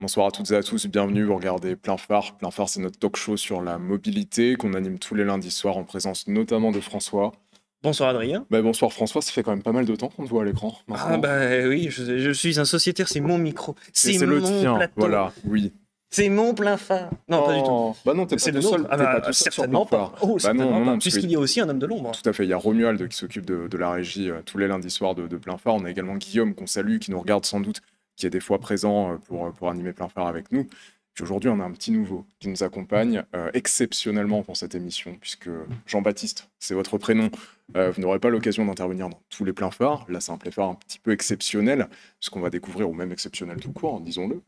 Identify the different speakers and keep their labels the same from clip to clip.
Speaker 1: Bonsoir à toutes et à tous, bienvenue, vous regardez Plein Phare. Plein Phare, c'est notre talk show sur la mobilité qu'on anime tous les lundis soirs en présence notamment de François.
Speaker 2: Bonsoir Adrien.
Speaker 1: Bonsoir François, ça fait quand même pas mal de temps qu'on te voit à l'écran
Speaker 2: Ah
Speaker 1: maintenant.
Speaker 2: bah oui, je suis un sociétaire, c'est mon micro, c'est
Speaker 1: C'est le
Speaker 2: mon
Speaker 1: tien,
Speaker 2: plateau,
Speaker 1: voilà, oui.
Speaker 2: c'est mon plein phare. Non, pas du tout.
Speaker 1: Oh, bah non, t'es pas
Speaker 2: C'est le
Speaker 1: tout seul,
Speaker 2: nôtre. Ah
Speaker 1: t'es pas
Speaker 2: bah
Speaker 1: tout seul sur Plein
Speaker 2: certainement pas.
Speaker 1: Phare.
Speaker 2: Oh,
Speaker 1: Bah non,
Speaker 2: certainement
Speaker 1: non,
Speaker 2: pas,
Speaker 1: non, parce que
Speaker 2: puisqu'il y a aussi un homme de l'ombre.
Speaker 1: tout à fait, il y a Romuald qui s'occupe de la régie tous les lundis soirs de Plein Phare. On a également Guillaume qu'on salue, qui nous regarde sans doute, qui est des fois présent pour animer Plein Phare avec nous. Puis aujourd'hui, on a un petit nouveau qui nous accompagne exceptionnellement pour cette émission, puisque Jean-Baptiste, c'est votre prénom. Vous n'aurez pas l'occasion d'intervenir dans tous les Pleins Phares. Là, c'est un Plein Phare un petit peu exceptionnel, puisqu'on va découvrir, ou même exceptionnel tout court, disons-le.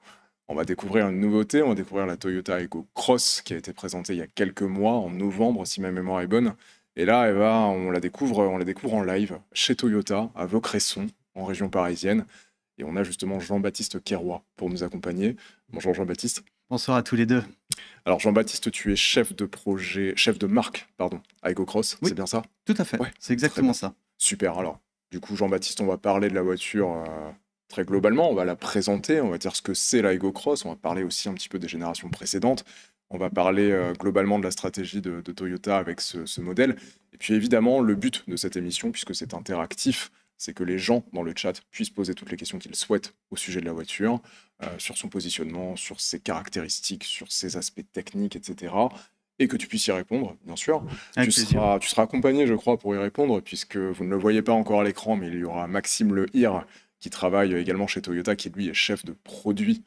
Speaker 1: On va découvrir une nouveauté, on va découvrir la Toyota Aygo Cross qui a été présentée il y a quelques mois, en novembre, si ma mémoire est bonne. Et là, on la découvre en live chez Toyota, à Vaucresson, en région parisienne. Et on a justement Jean-Baptiste Quéroy pour nous accompagner. Bonjour Jean-Baptiste.
Speaker 3: Bonsoir à tous les deux.
Speaker 1: Alors Jean-Baptiste, tu es chef de marque, pardon, à EcoCross,
Speaker 3: Oui.
Speaker 1: c'est bien ça?
Speaker 3: Tout à fait,
Speaker 1: Ouais,
Speaker 3: c'est exactement
Speaker 1: très
Speaker 3: ça.
Speaker 1: Super, alors du coup Jean-Baptiste, on va parler de la voiture très globalement, on va la présenter, on va dire ce que c'est la EcoCross, on va parler aussi un petit peu des générations précédentes, on va parler globalement de la stratégie de Toyota avec ce modèle, et puis évidemment le but de cette émission, puisque c'est interactif, c'est que les gens dans le chat puissent poser toutes les questions qu'ils souhaitent au sujet de la voiture, sur son positionnement, sur ses caractéristiques, sur ses aspects techniques, etc. Et que tu puisses y répondre, bien sûr.
Speaker 3: Avec
Speaker 1: Tu
Speaker 3: plaisir.
Speaker 1: seras accompagné, je crois, pour y répondre, puisque vous ne le voyez pas encore à l'écran, mais il y aura Maxime Lehir, qui travaille également chez Toyota, qui lui est chef de produit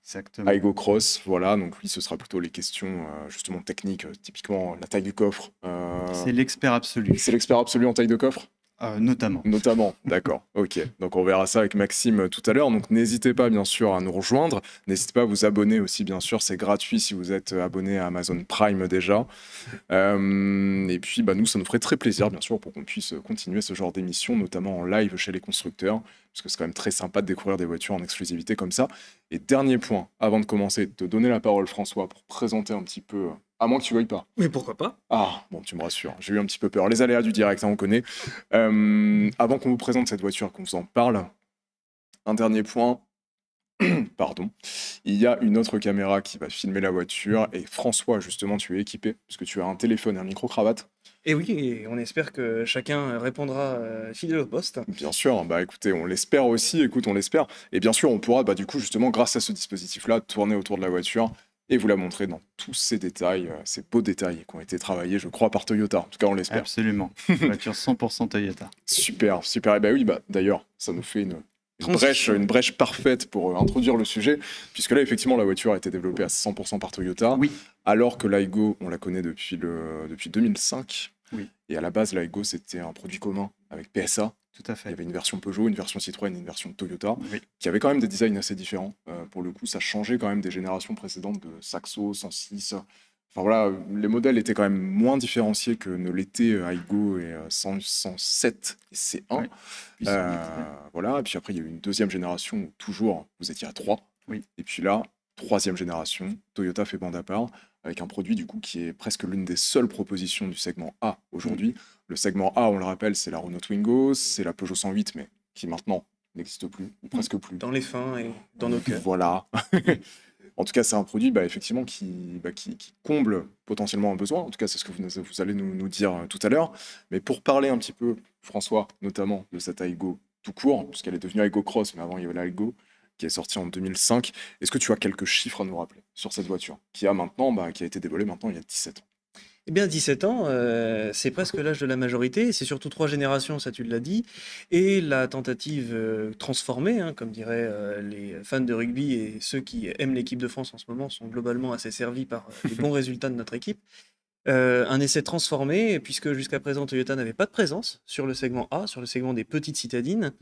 Speaker 3: Exactement.
Speaker 1: Aygo Cross. Voilà, donc lui, ce sera plutôt les questions justement techniques, typiquement la taille du coffre.
Speaker 3: C'est l'expert absolu,
Speaker 1: C'est l'expert absolu en taille de coffre?
Speaker 3: notamment.
Speaker 1: Notamment, d'accord, ok. Donc on verra ça avec Maxime tout à l'heure. Donc n'hésitez pas bien sûr à nous rejoindre. N'hésitez pas à vous abonner aussi, bien sûr. C'est gratuit si vous êtes abonné à Amazon Prime déjà. Et puis nous, ça nous ferait très plaisir, bien sûr, pour qu'on puisse continuer ce genre d'émission, notamment en live chez les constructeurs, parce que c'est quand même très sympa de découvrir des voitures en exclusivité comme ça. Et dernier point, avant de commencer, de te donner la parole, François, pour présenter un petit peu, à moins que tu veuilles pas.
Speaker 2: Mais pourquoi pas?
Speaker 1: Ah, bon, tu me rassures, j'ai eu un petit peu peur. Les aléas du direct, hein, on connaît. Avant qu'on vous présente cette voiture, qu'on vous en parle, un dernier point, pardon, il y a une autre caméra qui va filmer la voiture, et François, justement, tu es équipé, parce que tu as un téléphone et un micro-cravate.
Speaker 2: Et oui, et on espère que chacun répondra fidèle au poste.
Speaker 1: Bien sûr, écoutez, on l'espère aussi, écoute, on l'espère. Et bien sûr, on pourra, du coup, justement, grâce à ce dispositif-là, tourner autour de la voiture et vous la montrer dans tous ces détails, ces beaux détails qui ont été travaillés, je crois, par Toyota. En tout cas, on l'espère.
Speaker 3: Absolument. Voiture 100% Toyota.
Speaker 1: Super, super. Et oui, d'ailleurs, ça nous fait une brèche parfaite pour introduire le sujet, puisque là, effectivement, la voiture a été développée à 100% par Toyota,
Speaker 3: Oui.
Speaker 1: alors que l'Aygo, on la connaît depuis 2005.
Speaker 3: Oui.
Speaker 1: Et à la base, l'Aygo, c'était un produit commun avec PSA.
Speaker 3: Tout à
Speaker 1: Il y
Speaker 3: fait.
Speaker 1: avait une version Peugeot, une version Citroën et une version Toyota,
Speaker 3: Oui.
Speaker 1: qui avait quand même des designs assez différents. Pour le coup, ça changeait quand même des générations précédentes de Saxo, 106. Enfin voilà, les modèles étaient quand même moins différenciés que ne l'étaient Aygo et 107 et C1.
Speaker 3: Ouais. Puis c'est vite, ouais.
Speaker 1: Voilà, et puis après, il y a eu une deuxième génération où toujours vous étiez à 3.
Speaker 3: Oui.
Speaker 1: Et puis là, troisième génération, Toyota fait bande à part, avec un produit du coup qui est presque l'une des seules propositions du segment A aujourd'hui. Le segment A, on le rappelle, c'est la Renault Twingo, c'est la Peugeot 108, mais qui maintenant n'existe plus, ou presque plus.
Speaker 2: Dans les fins et dans nos cœurs.
Speaker 1: Voilà. En tout cas, c'est un produit effectivement qui comble potentiellement un besoin. En tout cas, c'est ce que vous allez nous dire tout à l'heure. Mais pour parler un petit peu, François, notamment de cette Aygo tout court, puisqu'elle est devenue Aygo Cross, mais avant il y avait l'Aygo, qui est sortie en 2005. Est-ce que tu as quelques chiffres à nous rappeler sur cette voiture, qui a été dévoilée maintenant il y a 17 ans?
Speaker 2: Eh bien, 17 ans, c'est presque l'âge de la majorité. C'est surtout 3 générations, ça tu l'as dit. Et la tentative transformée, hein, comme diraient les fans de rugby et ceux qui aiment l'équipe de France en ce moment sont globalement assez servis par les bons résultats de notre équipe. Un essai transformé, puisque jusqu'à présent Toyota n'avait pas de présence sur le segment A, sur le segment des petites citadines,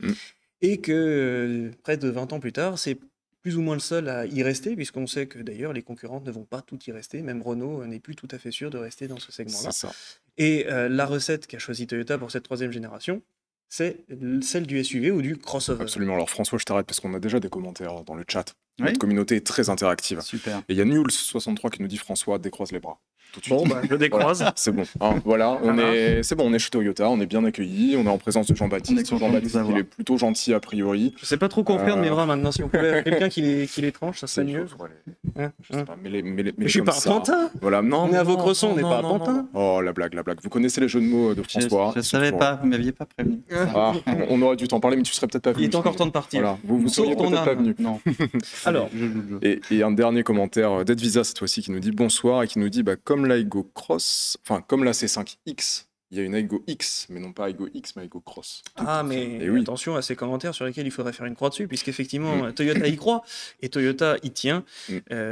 Speaker 2: et que près de 20 ans plus tard, c'est plus ou moins le seul à y rester, puisqu'on sait que d'ailleurs les concurrents ne vont pas tout y rester, même Renault n'est plus tout à fait sûr de rester dans ce segment-là.
Speaker 1: C'est ça.
Speaker 2: Et la recette qu'a choisi Toyota pour cette troisième génération, c'est celle du SUV ou du crossover.
Speaker 1: Absolument. Alors François, je t'arrête parce qu'on a déjà des commentaires dans le chat.
Speaker 3: Oui.
Speaker 1: Notre communauté est très interactive.
Speaker 3: Super.
Speaker 1: Et il y a Nules63 qui nous dit François, décroise les bras. tout de suite.
Speaker 2: Bon, bah, je décroise.
Speaker 1: Voilà, c'est bon. Hein, voilà, c'est bon, on est chez Toyota, on est bien accueillis, on est en présence de
Speaker 3: On est
Speaker 1: Jean-Baptiste.
Speaker 3: content de
Speaker 1: Jean-Baptiste,
Speaker 3: vous avoir.
Speaker 1: il est plutôt gentil a priori.
Speaker 2: Je sais pas trop quoi en faire de mes bras maintenant. Si on pouvait avoir quelqu'un qui les tranche, ça serait mieux.
Speaker 1: Je sais
Speaker 2: Hein.
Speaker 1: pas, mais
Speaker 2: Je suis
Speaker 1: comme
Speaker 2: pas
Speaker 1: ça.
Speaker 2: Pantin.
Speaker 1: Voilà, non,
Speaker 2: On est à
Speaker 1: non,
Speaker 2: Vaucresson, on n'est
Speaker 1: non,
Speaker 2: pas à
Speaker 1: non,
Speaker 2: Pantin.
Speaker 1: non. Oh, la blague, la blague. Vous connaissez les jeux de mots de François.
Speaker 3: Je
Speaker 1: ils sont
Speaker 3: savais
Speaker 1: toujours-
Speaker 3: pas, vous m'aviez pas prévenu.
Speaker 1: Ah, on aurait dû t'en parler, mais tu serais peut-être pas venu.
Speaker 2: Il est encore temps de partir.
Speaker 1: Voilà, vous
Speaker 2: Sauve
Speaker 1: seriez
Speaker 2: ton
Speaker 1: peut-être pas
Speaker 2: âme.
Speaker 1: venu.
Speaker 3: Non.
Speaker 2: Alors.
Speaker 3: Je joue le jeu.
Speaker 1: Et un dernier commentaire d'Edvisa cette fois-ci qui nous dit bonsoir et qui nous dit comme la Aigo Cross, enfin comme la C5X, il y a une Aigo X, mais non pas Aigo X, mais Aigo Cross.
Speaker 2: Ah, mais
Speaker 1: Et oui.
Speaker 2: attention à ces commentaires sur lesquels il faudrait faire une croix dessus, puisqu'effectivement, Toyota y croit et Toyota y tient.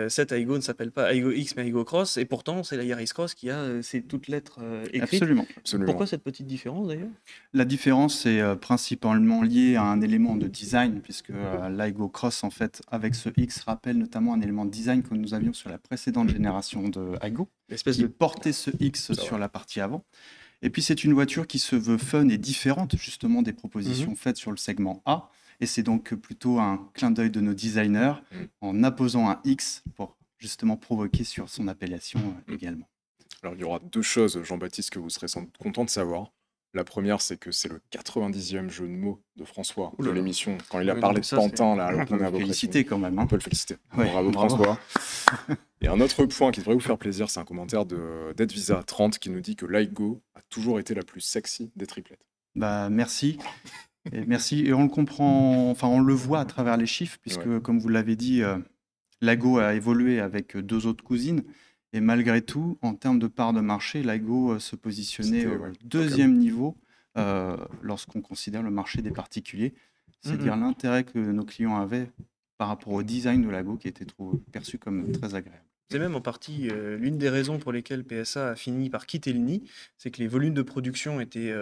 Speaker 2: Cette Aygo ne s'appelle pas Aygo X, mais Aygo Cross, et pourtant, c'est la Yaris Cross qui a ces toutes lettres écrites.
Speaker 3: Absolument.
Speaker 1: Absolument.
Speaker 2: Pourquoi cette petite différence d'ailleurs?
Speaker 3: La différence est principalement liée à un élément de design, puisque l'Aigo Cross, en fait, avec ce X, rappelle notamment un élément de design que nous avions sur la précédente génération de Aigo,
Speaker 2: L'espèce
Speaker 3: qui
Speaker 2: de.
Speaker 3: portait ce X
Speaker 1: Ça
Speaker 3: sur
Speaker 1: va.
Speaker 3: la partie avant. Et puis, c'est une voiture qui se veut fun et différente, justement, des propositions faites sur le segment A. Et c'est donc plutôt un clin d'œil de nos designers en apposant un X pour justement provoquer sur son appellation également.
Speaker 1: Alors il y aura deux choses, Jean-Baptiste, que vous serez sans doute content de savoir. La première, c'est que c'est le 90e jeu de mots de François de
Speaker 2: Oula.
Speaker 1: l'émission. Quand il a
Speaker 2: Ouais,
Speaker 1: parlé
Speaker 2: donc
Speaker 1: de
Speaker 2: ça,
Speaker 1: Pantin, là, alors
Speaker 3: On
Speaker 1: qu'on est
Speaker 3: peut
Speaker 1: à
Speaker 3: le
Speaker 1: Vaucresson.
Speaker 3: féliciter quand même.
Speaker 1: On
Speaker 3: Hein.
Speaker 1: peut le féliciter.
Speaker 3: Ouais,
Speaker 1: bravo
Speaker 3: bravo.
Speaker 1: François. Et un autre point qui devrait vous faire plaisir, c'est un commentaire d'Edvisa 30 qui nous dit que l'Aigo a toujours été la plus sexy des triplettes.
Speaker 3: Bah, merci. Et merci. Et on le comprend, enfin, on le voit à travers les chiffres, puisque, comme vous l'avez dit, l'Aigo a évolué avec deux autres cousines. Et malgré tout, en termes de part de marché, l'Aigo se positionnait
Speaker 1: C'était,
Speaker 3: au
Speaker 1: ouais,
Speaker 3: deuxième niveau lorsqu'on considère le marché des particuliers. C'est dire l'intérêt que nos clients avaient par rapport au design de l'Aigo qui était perçu comme très agréable.
Speaker 2: C'est même en partie l'une des raisons pour lesquelles PSA a fini par quitter le nid, c'est que les volumes de production étaient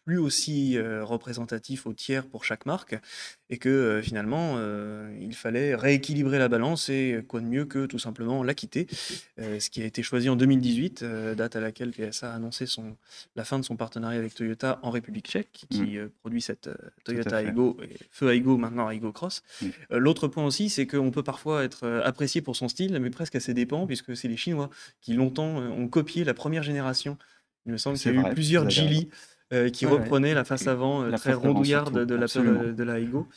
Speaker 2: plus aussi représentatifs au tiers pour chaque marque, et que finalement il fallait rééquilibrer la balance, et quoi de mieux que tout simplement la quitter, ce qui a été choisi en 2018, date à laquelle PSA a annoncé la fin de son partenariat avec Toyota en République tchèque, qui produit cette Toyota
Speaker 3: fait.
Speaker 2: Aygo, et feu Aygo maintenant Aygo Cross.
Speaker 3: Mm.
Speaker 2: L'autre point aussi, c'est qu'on peut parfois être apprécié pour son style, mais presque à ses dépens, puisque c'est les Chinois qui longtemps ont copié la première génération. Il me semble qu'il y a
Speaker 3: C'est
Speaker 2: eu
Speaker 3: vrai,
Speaker 2: plusieurs
Speaker 3: vous avez
Speaker 2: Geely qui
Speaker 3: Ouais,
Speaker 2: reprenaient la face avant
Speaker 3: La
Speaker 2: très
Speaker 3: face avant
Speaker 2: rondouillarde
Speaker 3: surtout,
Speaker 2: de la
Speaker 3: absolument.
Speaker 2: de la Aygo.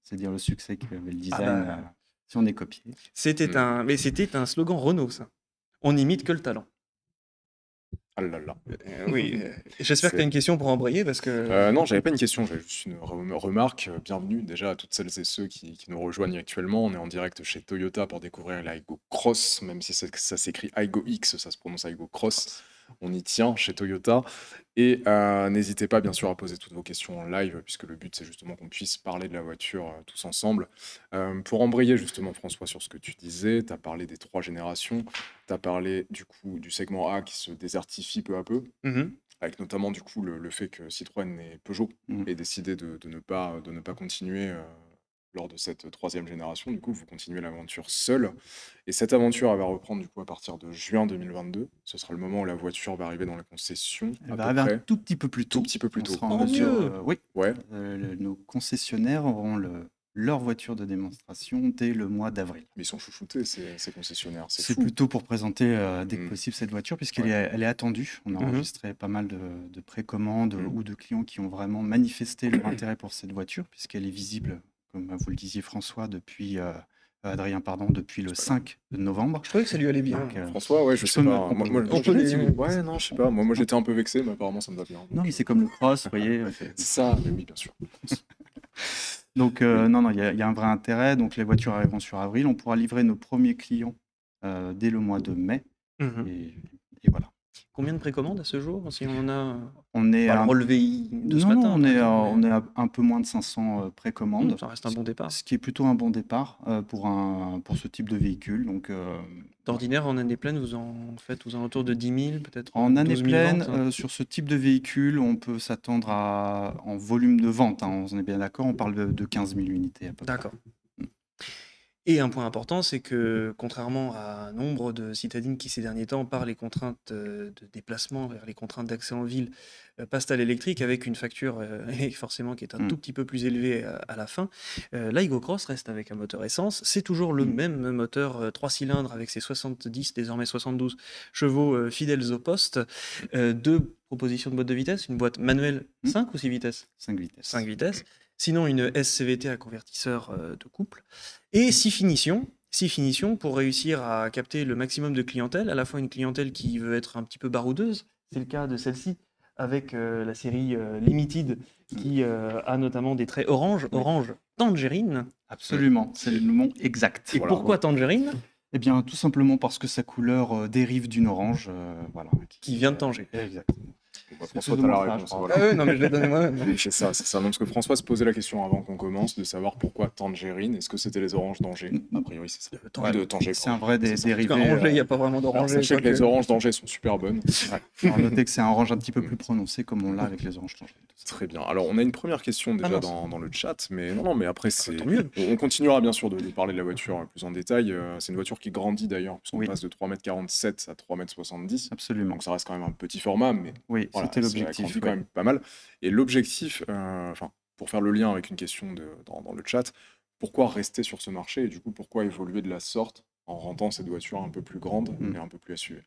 Speaker 3: C'est dire le succès qu'avait le design
Speaker 2: bah.
Speaker 3: si on est copié.
Speaker 2: C'était un slogan Renault, ça. On n'imite que le talent.
Speaker 1: Ah là là.
Speaker 2: Oui. J'espère que tu as une question pour embrayer, parce que
Speaker 1: Non, j'avais pas une question, j'avais juste une remarque. Bienvenue déjà à toutes celles et ceux qui nous rejoignent actuellement. On est en direct chez Toyota pour découvrir la Aygo Cross, même si ça s'écrit Aygo X, ça se prononce Aygo Cross. On y tient chez Toyota. Et n'hésitez pas bien sûr à poser toutes vos questions en live, puisque le but c'est justement qu'on puisse parler de la voiture tous ensemble. Pour embrayer justement François sur ce que tu disais, tu as parlé des 3 générations, tu as parlé du coup du segment A qui se désertifie peu à peu, avec notamment du coup le fait que Citroën et Peugeot aient décidé de ne pas continuer lors de cette 3e génération. Du coup, vous continuez l'aventure seul. Et cette aventure, elle va reprendre du coup à partir de juin 2022. Ce sera le moment où la voiture va arriver dans les concessions.
Speaker 3: Elle
Speaker 1: à
Speaker 3: va
Speaker 1: peu
Speaker 3: arriver
Speaker 1: près.
Speaker 3: un tout petit peu plus tôt.
Speaker 1: Tout petit peu plus
Speaker 3: On
Speaker 1: tôt.
Speaker 3: sera en
Speaker 2: Oh,
Speaker 3: mesure,
Speaker 2: mieux.
Speaker 3: oui,
Speaker 1: Ouais.
Speaker 3: nos concessionnaires auront leur voiture de démonstration dès le mois d'avril.
Speaker 1: Mais ils sont chouchoutés, ces concessionnaires. C'est
Speaker 3: C'est
Speaker 1: fou.
Speaker 3: plutôt pour présenter dès que possible cette voiture, puisqu'elle elle est attendue. On a enregistré pas mal de précommandes ou de clients qui ont vraiment manifesté leur intérêt pour cette voiture, puisqu'elle est visible, comme vous le disiez François, depuis le 5 novembre.
Speaker 2: je trouvais que ça lui allait bien.
Speaker 3: Donc,
Speaker 1: François, ouais, je sais
Speaker 3: peux
Speaker 1: pas.
Speaker 3: me-
Speaker 1: Moi,
Speaker 2: on peut les-
Speaker 1: ouais, non, je sais pas. Moi, j'étais un peu vexé, mais apparemment, ça me va bien.
Speaker 3: Non, mais c'est comme le cross, vous voyez.
Speaker 1: C'est ça, mais oui, bien sûr.
Speaker 3: Donc, non, il y a un vrai intérêt. Donc, les voitures arriveront sur avril. On pourra livrer nos premiers clients dès le mois de mai. Et voilà.
Speaker 2: Combien de précommandes à ce jour, si on en a
Speaker 3: On est
Speaker 2: le
Speaker 3: à...
Speaker 2: relevé de ce
Speaker 3: Non,
Speaker 2: matin?
Speaker 3: on est à un peu moins de 500 précommandes.
Speaker 2: Ça reste un bon départ.
Speaker 3: Ce qui est plutôt un bon départ pour ce type de véhicule. Donc,
Speaker 2: D'ordinaire, en année pleine, vous en faites aux alentours de 10 000, peut-être
Speaker 3: en année
Speaker 2: 12 000
Speaker 3: pleine,
Speaker 2: ventes, hein.
Speaker 3: sur ce type de véhicule, on peut s'attendre en volume de vente, hein, on est bien d'accord, on parle de 15 000 unités à peu près.
Speaker 2: D'accord. Et un point important, c'est que contrairement à nombre de citadines qui ces derniers temps, par les contraintes de déplacement vers les contraintes d'accès en ville, passent à l'électrique avec une facture et forcément qui est un tout petit peu plus élevée à la fin, l'Aigo Cross reste avec un moteur essence. C'est toujours le même moteur 3 cylindres avec ses 70, désormais 72 chevaux fidèles au poste. Deux propositions de boîte de vitesse, une boîte manuelle 5 ou 6 vitesses
Speaker 3: 5 vitesses.
Speaker 2: 5 vitesses. Sinon, une SCVT à convertisseur de couple. Et 6 finitions. 6 finitions pour réussir à capter le maximum de clientèle, à la fois une clientèle qui veut être un petit peu baroudeuse, c'est le cas de celle-ci, avec la série Limited, qui a notamment des traits orange tangerine.
Speaker 3: Absolument, c'est le nom exact.
Speaker 2: Et pourquoi tangerine?
Speaker 3: Eh bien, tout simplement parce que sa couleur dérive d'une orange, voilà.
Speaker 2: Qui vient de Tanger.
Speaker 3: Exactement.
Speaker 1: François, tu as la réponse. Voilà.
Speaker 2: Ah ouais, non, mais je l'ai donné moi-même.
Speaker 1: C'est ça. Non, parce que François se posait la question avant qu'on commence de savoir pourquoi tangerine. Est-ce que c'était les oranges d'Angers? A priori, c'est ça.
Speaker 3: De Tanger. C'est un vrai dérivé.
Speaker 2: Angers, il n'y a pas vraiment d'orange.
Speaker 1: Sachez que les oranges d'Angers sont super bonnes.
Speaker 3: Alors, notez que c'est un orange un petit peu plus prononcé, comme on l'a avec les oranges Tanger.
Speaker 1: Très bien. Alors, on a une première question déjà dans le chat, mais mais après, on continuera bien sûr de parler de la voiture plus en détail. C'est une voiture qui grandit d'ailleurs, puisqu'on passe de 3,47 m à 3,70 m.
Speaker 3: Absolument.
Speaker 1: Donc, ça reste quand même un petit format, mais
Speaker 3: oui, voilà, c'était l'objectif.
Speaker 1: Quand même pas mal. Et l'objectif, pour faire le lien avec une question dans le chat, pourquoi rester sur ce marché et du coup, pourquoi évoluer de la sorte en rendant cette voiture un peu plus grande et un peu plus SUV?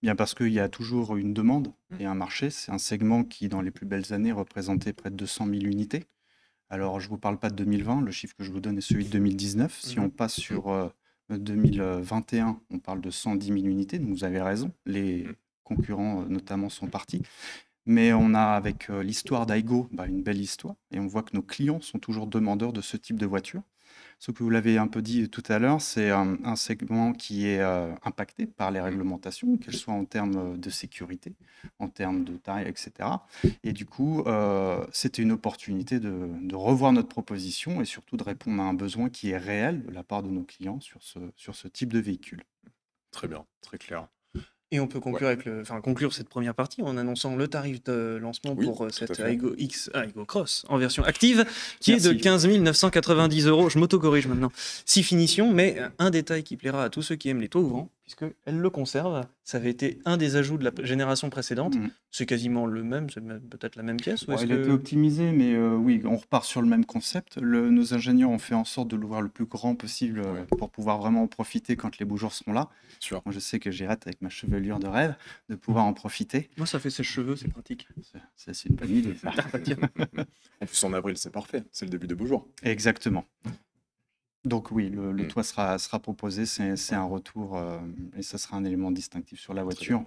Speaker 3: Bien parce qu'il y a toujours une demande et un marché. C'est un segment qui, dans les plus belles années, représentait près de 200 000 unités. Alors, je ne vous parle pas de 2020, le chiffre que je vous donne est celui de 2019. Si on passe sur 2021, on parle de 110 000 unités, donc vous avez raison. Les concurrents, notamment, sont partis. Mais on a, avec l'histoire d'Aigo, une belle histoire. Et on voit que nos clients sont toujours demandeurs de ce type de voiture. Ce que vous l'avez un peu dit tout à l'heure, c'est un segment qui est impacté par les réglementations, qu'elles soient en termes de sécurité, en termes de taille, etc. Et du coup, c'était une opportunité de revoir notre proposition et surtout de répondre à un besoin qui est réel de la part de nos clients sur ce type de véhicule.
Speaker 1: Très bien, très clair.
Speaker 2: Et on peut conclure, conclure cette première partie en annonçant le tarif de lancement pour cette Aigo Cross en version active, qui est de 15 990 €. Je m'auto-corrige maintenant. 6 finitions, mais un détail qui plaira à tous ceux qui aiment les toits ouvrants, puisqu'elle le conserve. Ça avait été un des ajouts de la génération précédente. C'est quasiment le même, c'est peut-être la même pièce.
Speaker 3: Il a été optimisé, mais oui, on repart sur le même concept. Nos ingénieurs ont fait en sorte de l'ouvrir le plus grand possible pour pouvoir vraiment en profiter quand les beaux jours seront là.
Speaker 1: Sûr.
Speaker 3: Moi, je sais que j'ai hâte, avec ma chevelure de rêve, de pouvoir en profiter.
Speaker 2: Moi, ça fait ses cheveux, c'est pratique.
Speaker 3: C'est une bonne idée.
Speaker 1: En plus, en avril, c'est parfait. C'est le début des beaux jours.
Speaker 3: Exactement. Donc oui, le toit sera proposé, c'est un retour et ça sera un élément distinctif sur la voiture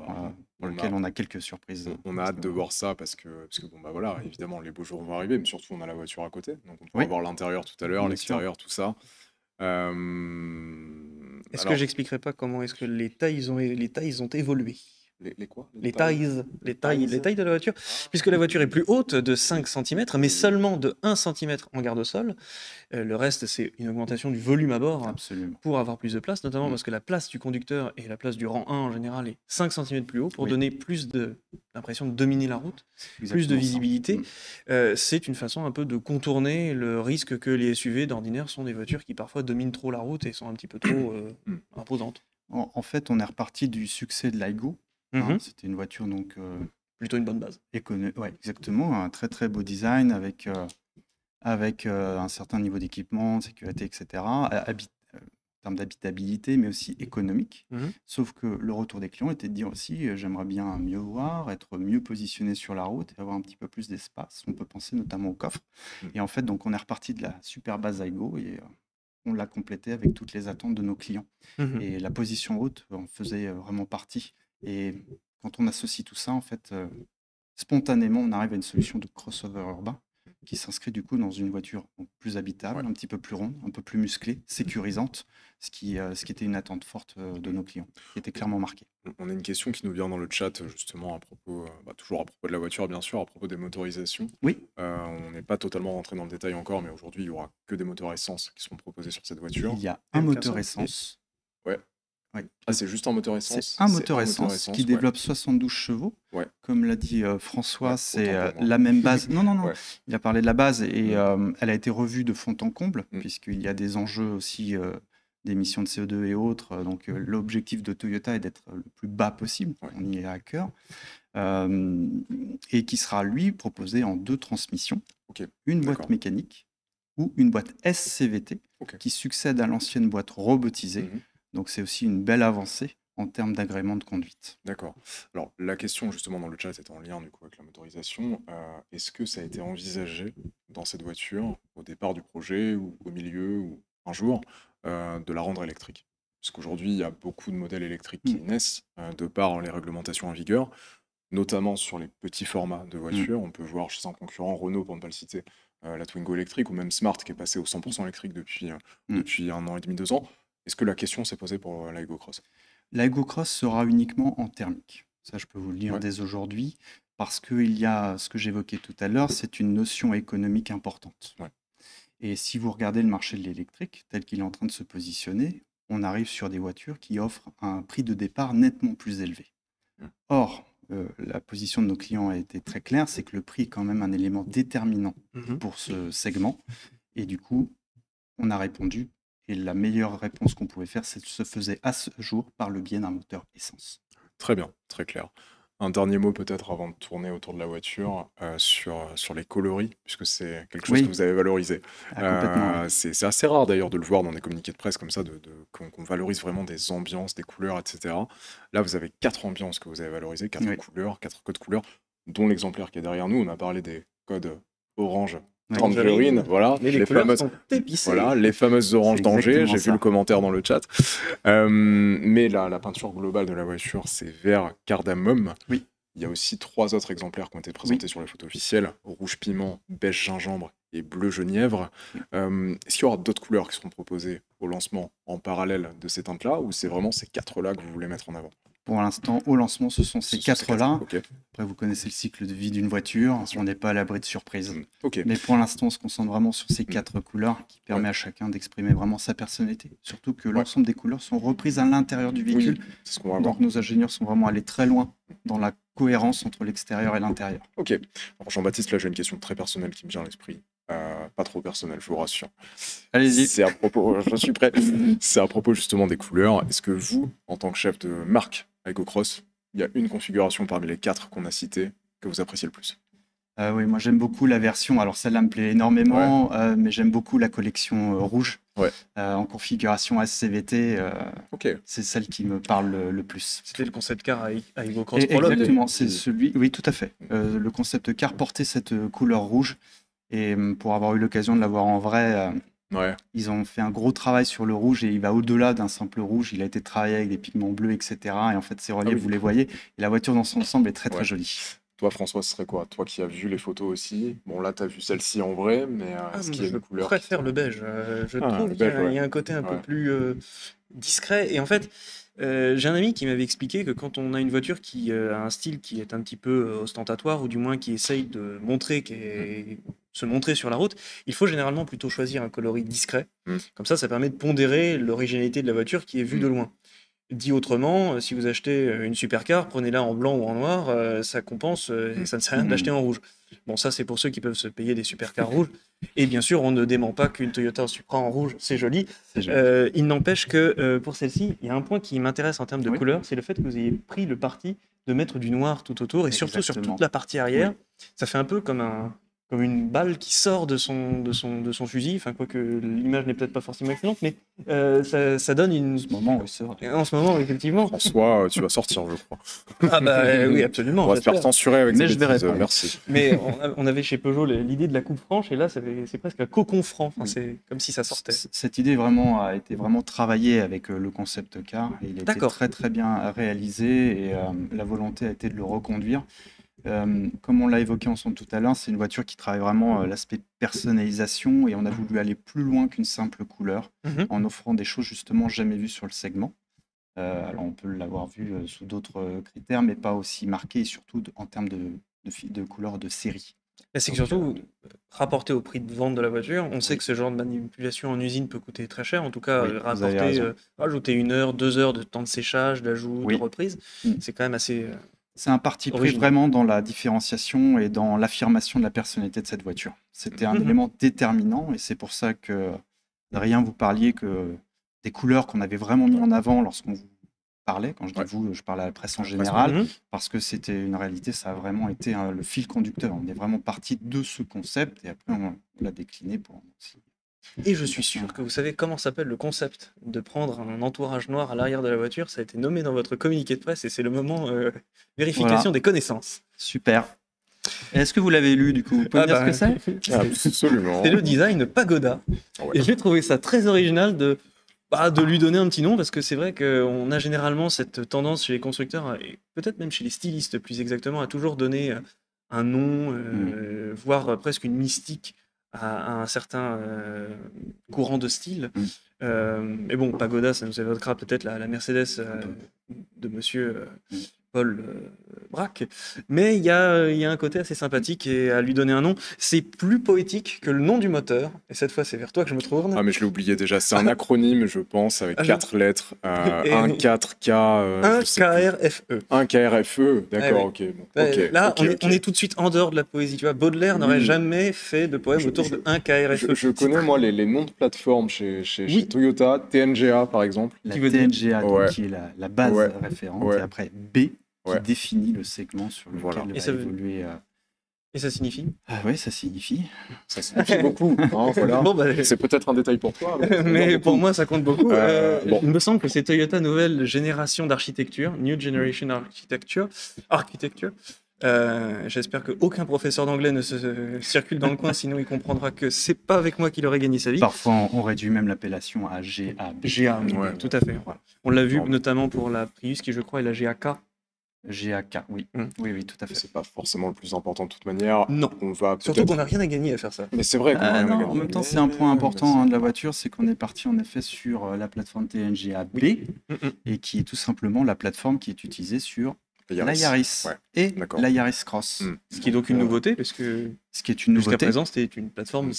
Speaker 3: pour lequel on a quelques surprises.
Speaker 1: On a hâte de voir ça parce que voilà, évidemment, les beaux jours vont arriver, mais surtout, on a la voiture à côté. Donc, on pourra voir l'intérieur tout à l'heure, l'extérieur, tout ça.
Speaker 2: Est-ce que j'expliquerai pas comment est-ce que les tailles ont évolué?
Speaker 1: Les quoi?
Speaker 2: Les tailles de la voiture, puisque la voiture est plus haute de 5 cm, mais seulement de 1 cm en garde au sol. Le reste, c'est une augmentation du volume à bord pour avoir plus de place, notamment parce que la place du conducteur et la place du rang 1 en général est 5 cm plus haut pour donner plus l'impression de dominer la route, plus de visibilité. C'est une façon un peu de contourner le risque que les SUV d'ordinaire sont des voitures qui parfois dominent trop la route et sont un petit peu trop imposantes.
Speaker 3: En fait, on est reparti du succès de l'Aigo. C'était une voiture donc
Speaker 2: plutôt une bonne base.
Speaker 3: Ouais, exactement, un très très beau design avec un certain niveau d'équipement, de sécurité, etc. En termes d'habitabilité, mais aussi économique. Sauf que le retour des clients était de dire aussi j'aimerais bien mieux voir, être mieux positionné sur la route et avoir un petit peu plus d'espace. On peut penser notamment au coffre. Et en fait, donc on est reparti de la super base Aigo et on l'a complété avec toutes les attentes de nos clients. Et la position haute en faisait vraiment partie. Et quand on associe tout ça, en fait, spontanément, on arrive à une solution de crossover urbain qui s'inscrit du coup dans une voiture plus habitable, un petit peu plus ronde, un peu plus musclée, sécurisante, ce qui était une attente forte de nos clients, qui était clairement marquée.
Speaker 1: On a une question qui nous vient dans le chat, justement, à propos, toujours à propos de la voiture, bien sûr, à propos des motorisations.
Speaker 3: Oui.
Speaker 1: On n'est pas totalement rentré dans le détail encore, mais aujourd'hui, il n'y aura que des moteurs essence qui seront proposés sur cette voiture.
Speaker 3: Il y a un moteur essence.
Speaker 1: Ouais. Ah, c'est juste un moteur essence.
Speaker 3: C'est un moteur essence qui développe 72 chevaux. Comme l'a dit François, c'est la même base. Non. Il a parlé de la base et elle a été revue de fond en comble, puisqu'il y a des enjeux aussi d'émissions de CO2 et autres. Donc, l'objectif de Toyota est d'être le plus bas possible.
Speaker 1: Ouais.
Speaker 3: On y est à cœur. Et qui sera, lui, proposé en 2 transmissions.
Speaker 1: Ok,
Speaker 3: Une
Speaker 1: d'accord.
Speaker 3: boîte mécanique ou une boîte SCVT
Speaker 1: Ok.
Speaker 3: qui succède à l'ancienne boîte robotisée.
Speaker 1: Mhm.
Speaker 3: Donc, c'est aussi une belle avancée en termes d'agrément de conduite.
Speaker 1: D'accord. Alors, la question justement dans le chat est en lien du coup avec la motorisation. Est-ce que ça a été envisagé dans cette voiture, au départ du projet, ou au milieu, ou un jour, de la rendre électrique? Parce qu'aujourd'hui, il y a beaucoup de modèles électriques qui naissent de par les réglementations en vigueur, notamment sur les petits formats de voitures. On peut voir chez un concurrent, Renault pour ne pas le citer, la Twingo électrique, ou même Smart qui est passé au 100% électrique depuis 1 an et demi, 2 ans. Est-ce que la question s'est posée pour la Ego Cross?
Speaker 3: La Ego Cross sera uniquement en thermique. Ça, je peux vous le dire
Speaker 1: Ouais.
Speaker 3: dès aujourd'hui, parce qu'il y a ce que j'évoquais tout à l'heure, c'est une notion économique importante.
Speaker 1: Ouais.
Speaker 3: Et si vous regardez le marché de l'électrique tel qu'il est en train de se positionner, on arrive sur des voitures qui offrent un prix de départ nettement plus élevé. Or, la position de nos clients a été très claire, c'est que le prix est quand même un élément déterminant pour ce segment. Et du coup, on a répondu. Et la meilleure réponse qu'on pouvait faire, c'est se faisait à ce jour par le biais d'un moteur essence.
Speaker 1: Très bien, très clair. Un dernier mot peut-être avant de tourner autour de la voiture sur les coloris, puisque c'est quelque chose que vous avez valorisé.
Speaker 3: Complètement.
Speaker 1: C'est assez rare d'ailleurs de le voir dans des communiqués de presse comme ça, qu'on valorise vraiment des ambiances, des couleurs, etc. Là, vous avez 4 ambiances que vous avez valorisées, 4 couleurs, 4 codes couleurs, dont l'exemplaire qui est derrière nous. On a parlé des codes orange, tangerine, voilà,
Speaker 2: mais les fameuses, sont épicées.
Speaker 1: Voilà, les fameuses oranges danger, j'ai
Speaker 3: ça.
Speaker 1: vu le commentaire dans le chat. Mais la peinture globale de la voiture, c'est vert cardamome.
Speaker 3: Oui.
Speaker 1: Il y a aussi 3 autres exemplaires qui ont été présentés sur les photos officielles, rouge piment, beige gingembre et bleu genièvre. Est-ce qu'il y aura d'autres couleurs qui seront proposées au lancement en parallèle de ces teintes-là, ou c'est vraiment ces 4-là que vous voulez mettre en avant?
Speaker 3: Pour l'instant, au lancement, ce sont ces 4-là.
Speaker 1: Okay.
Speaker 3: Après, vous connaissez le cycle de vie d'une voiture. On n'est pas à l'abri de surprises.
Speaker 1: Okay.
Speaker 3: Mais pour l'instant, on se concentre vraiment sur ces 4 couleurs qui permettent à chacun d'exprimer vraiment sa personnalité. Surtout que l'ensemble des couleurs sont reprises à l'intérieur du véhicule.
Speaker 1: C'est ce qu'on va
Speaker 3: Donc, nos ingénieurs sont vraiment allés très loin dans la cohérence entre l'extérieur et l'intérieur.
Speaker 1: Ok. Alors, Jean-Baptiste, là, j'ai une question très personnelle qui me vient à l'esprit. Pas trop personnelle, je vous rassure.
Speaker 3: Allez-y.
Speaker 1: C'est à propos, je suis prêt. C'est à propos justement des couleurs. Est-ce que vous, en tant que chef de marque Ego Cross, il y a une configuration parmi les 4 qu'on a citées que vous appréciez le plus?
Speaker 3: Oui, moi j'aime beaucoup la version, alors celle-là me plaît énormément, mais j'aime beaucoup la collection rouge en configuration SCVT. C'est celle qui me parle le plus.
Speaker 2: C'était le concept car à Ego Cross
Speaker 3: Prologue. Exactement, c'est celui, oui tout à fait. Le concept car portait cette couleur rouge, et pour avoir eu l'occasion de la voir en vrai, ils ont fait un gros travail sur le rouge, et il va au-delà d'un simple rouge. Il a été travaillé avec des pigments bleus, etc. Et en fait, ces reliefs, vous les voyez, et la voiture dans son ensemble est très très jolie.
Speaker 1: Toi, François, ce serait quoi? Toi qui as vu les photos aussi. Bon, là, tu as vu celle-ci en vrai, mais est-ce qu'il y a une couleur?
Speaker 2: Je préfère le beige. Je trouve qu'il y a un côté un peu plus discret. Et en fait, j'ai un ami qui m'avait expliqué que quand on a une voiture qui a un style qui est un petit peu ostentatoire, ou du moins qui essaye de montrer, se montrer sur la route, il faut généralement plutôt choisir un coloris discret. Comme ça permet de pondérer l'originalité de la voiture qui est vue de loin. Dit autrement, si vous achetez une supercar, prenez-la en blanc ou en noir, ça compense, et ça ne sert à rien de l'acheter en rouge. Bon, ça c'est pour ceux qui peuvent se payer des supercars rouges. Et bien sûr, on ne dément pas qu'une Toyota Supra en rouge, c'est joli. Il n'empêche que pour celle-ci, il y a un point qui m'intéresse en termes de couleur, c'est le fait que vous ayez pris le parti de mettre du noir tout autour, et surtout sur toute la partie arrière. Ça fait un peu comme une balle qui sort de son fusil, enfin quoique l'image n'est peut-être pas forcément excellente, mais ça donne une...
Speaker 3: En ce moment, oui, c'est vrai.
Speaker 2: En ce moment, effectivement.
Speaker 1: En soi, tu vas sortir, je crois.
Speaker 2: Ah bah oui, absolument.
Speaker 1: On va se faire censurer avec
Speaker 3: mais
Speaker 1: ces
Speaker 3: je verrai
Speaker 1: bêtises,
Speaker 3: pas.
Speaker 1: merci.
Speaker 2: Mais on avait chez Peugeot l'idée de la coupe franche, et là, c'est presque un cocon franc. Enfin, c'est comme si ça sortait.
Speaker 3: Cette idée a été vraiment travaillée avec le concept car, et il a été très très bien réalisé, et la volonté a été de le reconduire. Comme on l'a évoqué ensemble tout à l'heure, c'est une voiture qui travaille vraiment l'aspect personnalisation, et on a voulu aller plus loin qu'une simple couleur, en offrant des choses justement jamais vues sur le segment. Alors on peut l'avoir vu sous d'autres critères, mais pas aussi marqué, et surtout en termes de couleurs de série.
Speaker 2: C'est que surtout, rapporté au prix de vente de la voiture, on sait que ce genre de manipulation en usine peut coûter très cher. En tout cas, rajouter 1 heure, 2 heures de temps de séchage, d'ajout, de reprise, c'est quand même assez...
Speaker 3: C'est un parti pris vraiment dans la différenciation et dans l'affirmation de la personnalité de cette voiture. C'était un élément déterminant, et c'est pour ça que rien vous parliez que des couleurs qu'on avait vraiment mis en avant lorsqu'on vous parlait. Quand je dis vous, je parle à la presse en général, parce que c'était une réalité, ça a vraiment été le fil conducteur. On est vraiment parti de ce concept et après on l'a décliné pour aussi.
Speaker 2: Et je suis sûr que vous savez comment s'appelle le concept de prendre un entourage noir à l'arrière de la voiture. Ça a été nommé dans votre communiqué de presse et c'est le moment vérification des connaissances.
Speaker 3: Super. Est-ce que vous l'avez lu du coup? Vous pouvez me dire ce que c'est?
Speaker 1: Absolument.
Speaker 2: C'est le design Pagoda. Et j'ai trouvé ça très original de lui donner un petit nom, parce que c'est vrai qu'on a généralement cette tendance chez les constructeurs, et peut-être même chez les stylistes plus exactement, à toujours donner un nom, voire presque une mystique à un certain courant de style. Mais bon, Pagoda, ça nous évoquera peut-être la Mercedes de monsieur Paul Braque. Mais il y a un côté assez sympathique et à lui donner un nom. C'est plus poétique que le nom du moteur. Et cette fois, c'est vers toi que je me tourne.
Speaker 1: Ah, mais je l'ai oublié déjà. C'est un acronyme, je pense, avec 4 lettres. 1, 4, K.
Speaker 2: 1 KRFE.
Speaker 1: 1 KRFE, d'accord, ok.
Speaker 2: Là, on est tout de suite en dehors de la poésie. Tu vois, Baudelaire n'aurait jamais fait de poème autour de 1 KRFE.
Speaker 1: Je connais, moi, les noms de plateformes chez Toyota, TNGA, par exemple.
Speaker 3: La TNGA, donc, qui est la base référente, et après B, qui définit le segment sur lequel va évoluer.
Speaker 2: Et ça signifie
Speaker 3: Oui, ça signifie.
Speaker 1: Ça signifie beaucoup. Hein, voilà.
Speaker 2: Bon,
Speaker 1: c'est peut-être un détail pour toi.
Speaker 2: Mais pour moi, ça compte beaucoup. Il me semble que c'est Toyota nouvelle génération d'architecture, New Generation Architecture. J'espère qu'aucun professeur d'anglais ne se circule dans le coin, sinon il comprendra que c'est pas avec moi qu'il aurait gagné sa vie.
Speaker 3: Parfois, on réduit même l'appellation à GA.
Speaker 2: GA, tout à fait. Voilà. On l'a vu notamment pour la Prius, qui je crois est la GAK.
Speaker 3: GAK, oui. Oui, tout à fait.
Speaker 1: C'est pas forcément le plus important de toute manière.
Speaker 2: Non. Surtout qu'on n'a rien à gagner à faire ça.
Speaker 1: Mais c'est vrai qu'on a rien à gagner.
Speaker 3: En même temps, c'est un point important de la voiture, c'est qu'on est parti en effet sur la plateforme TNGA B, et qui est tout simplement la plateforme qui est utilisée sur la Yaris et la Yaris Cross.
Speaker 2: Ce qui est donc une nouveauté, parce que
Speaker 3: ce qui est une nouveauté.
Speaker 2: Jusqu'à présent, c'était une plateforme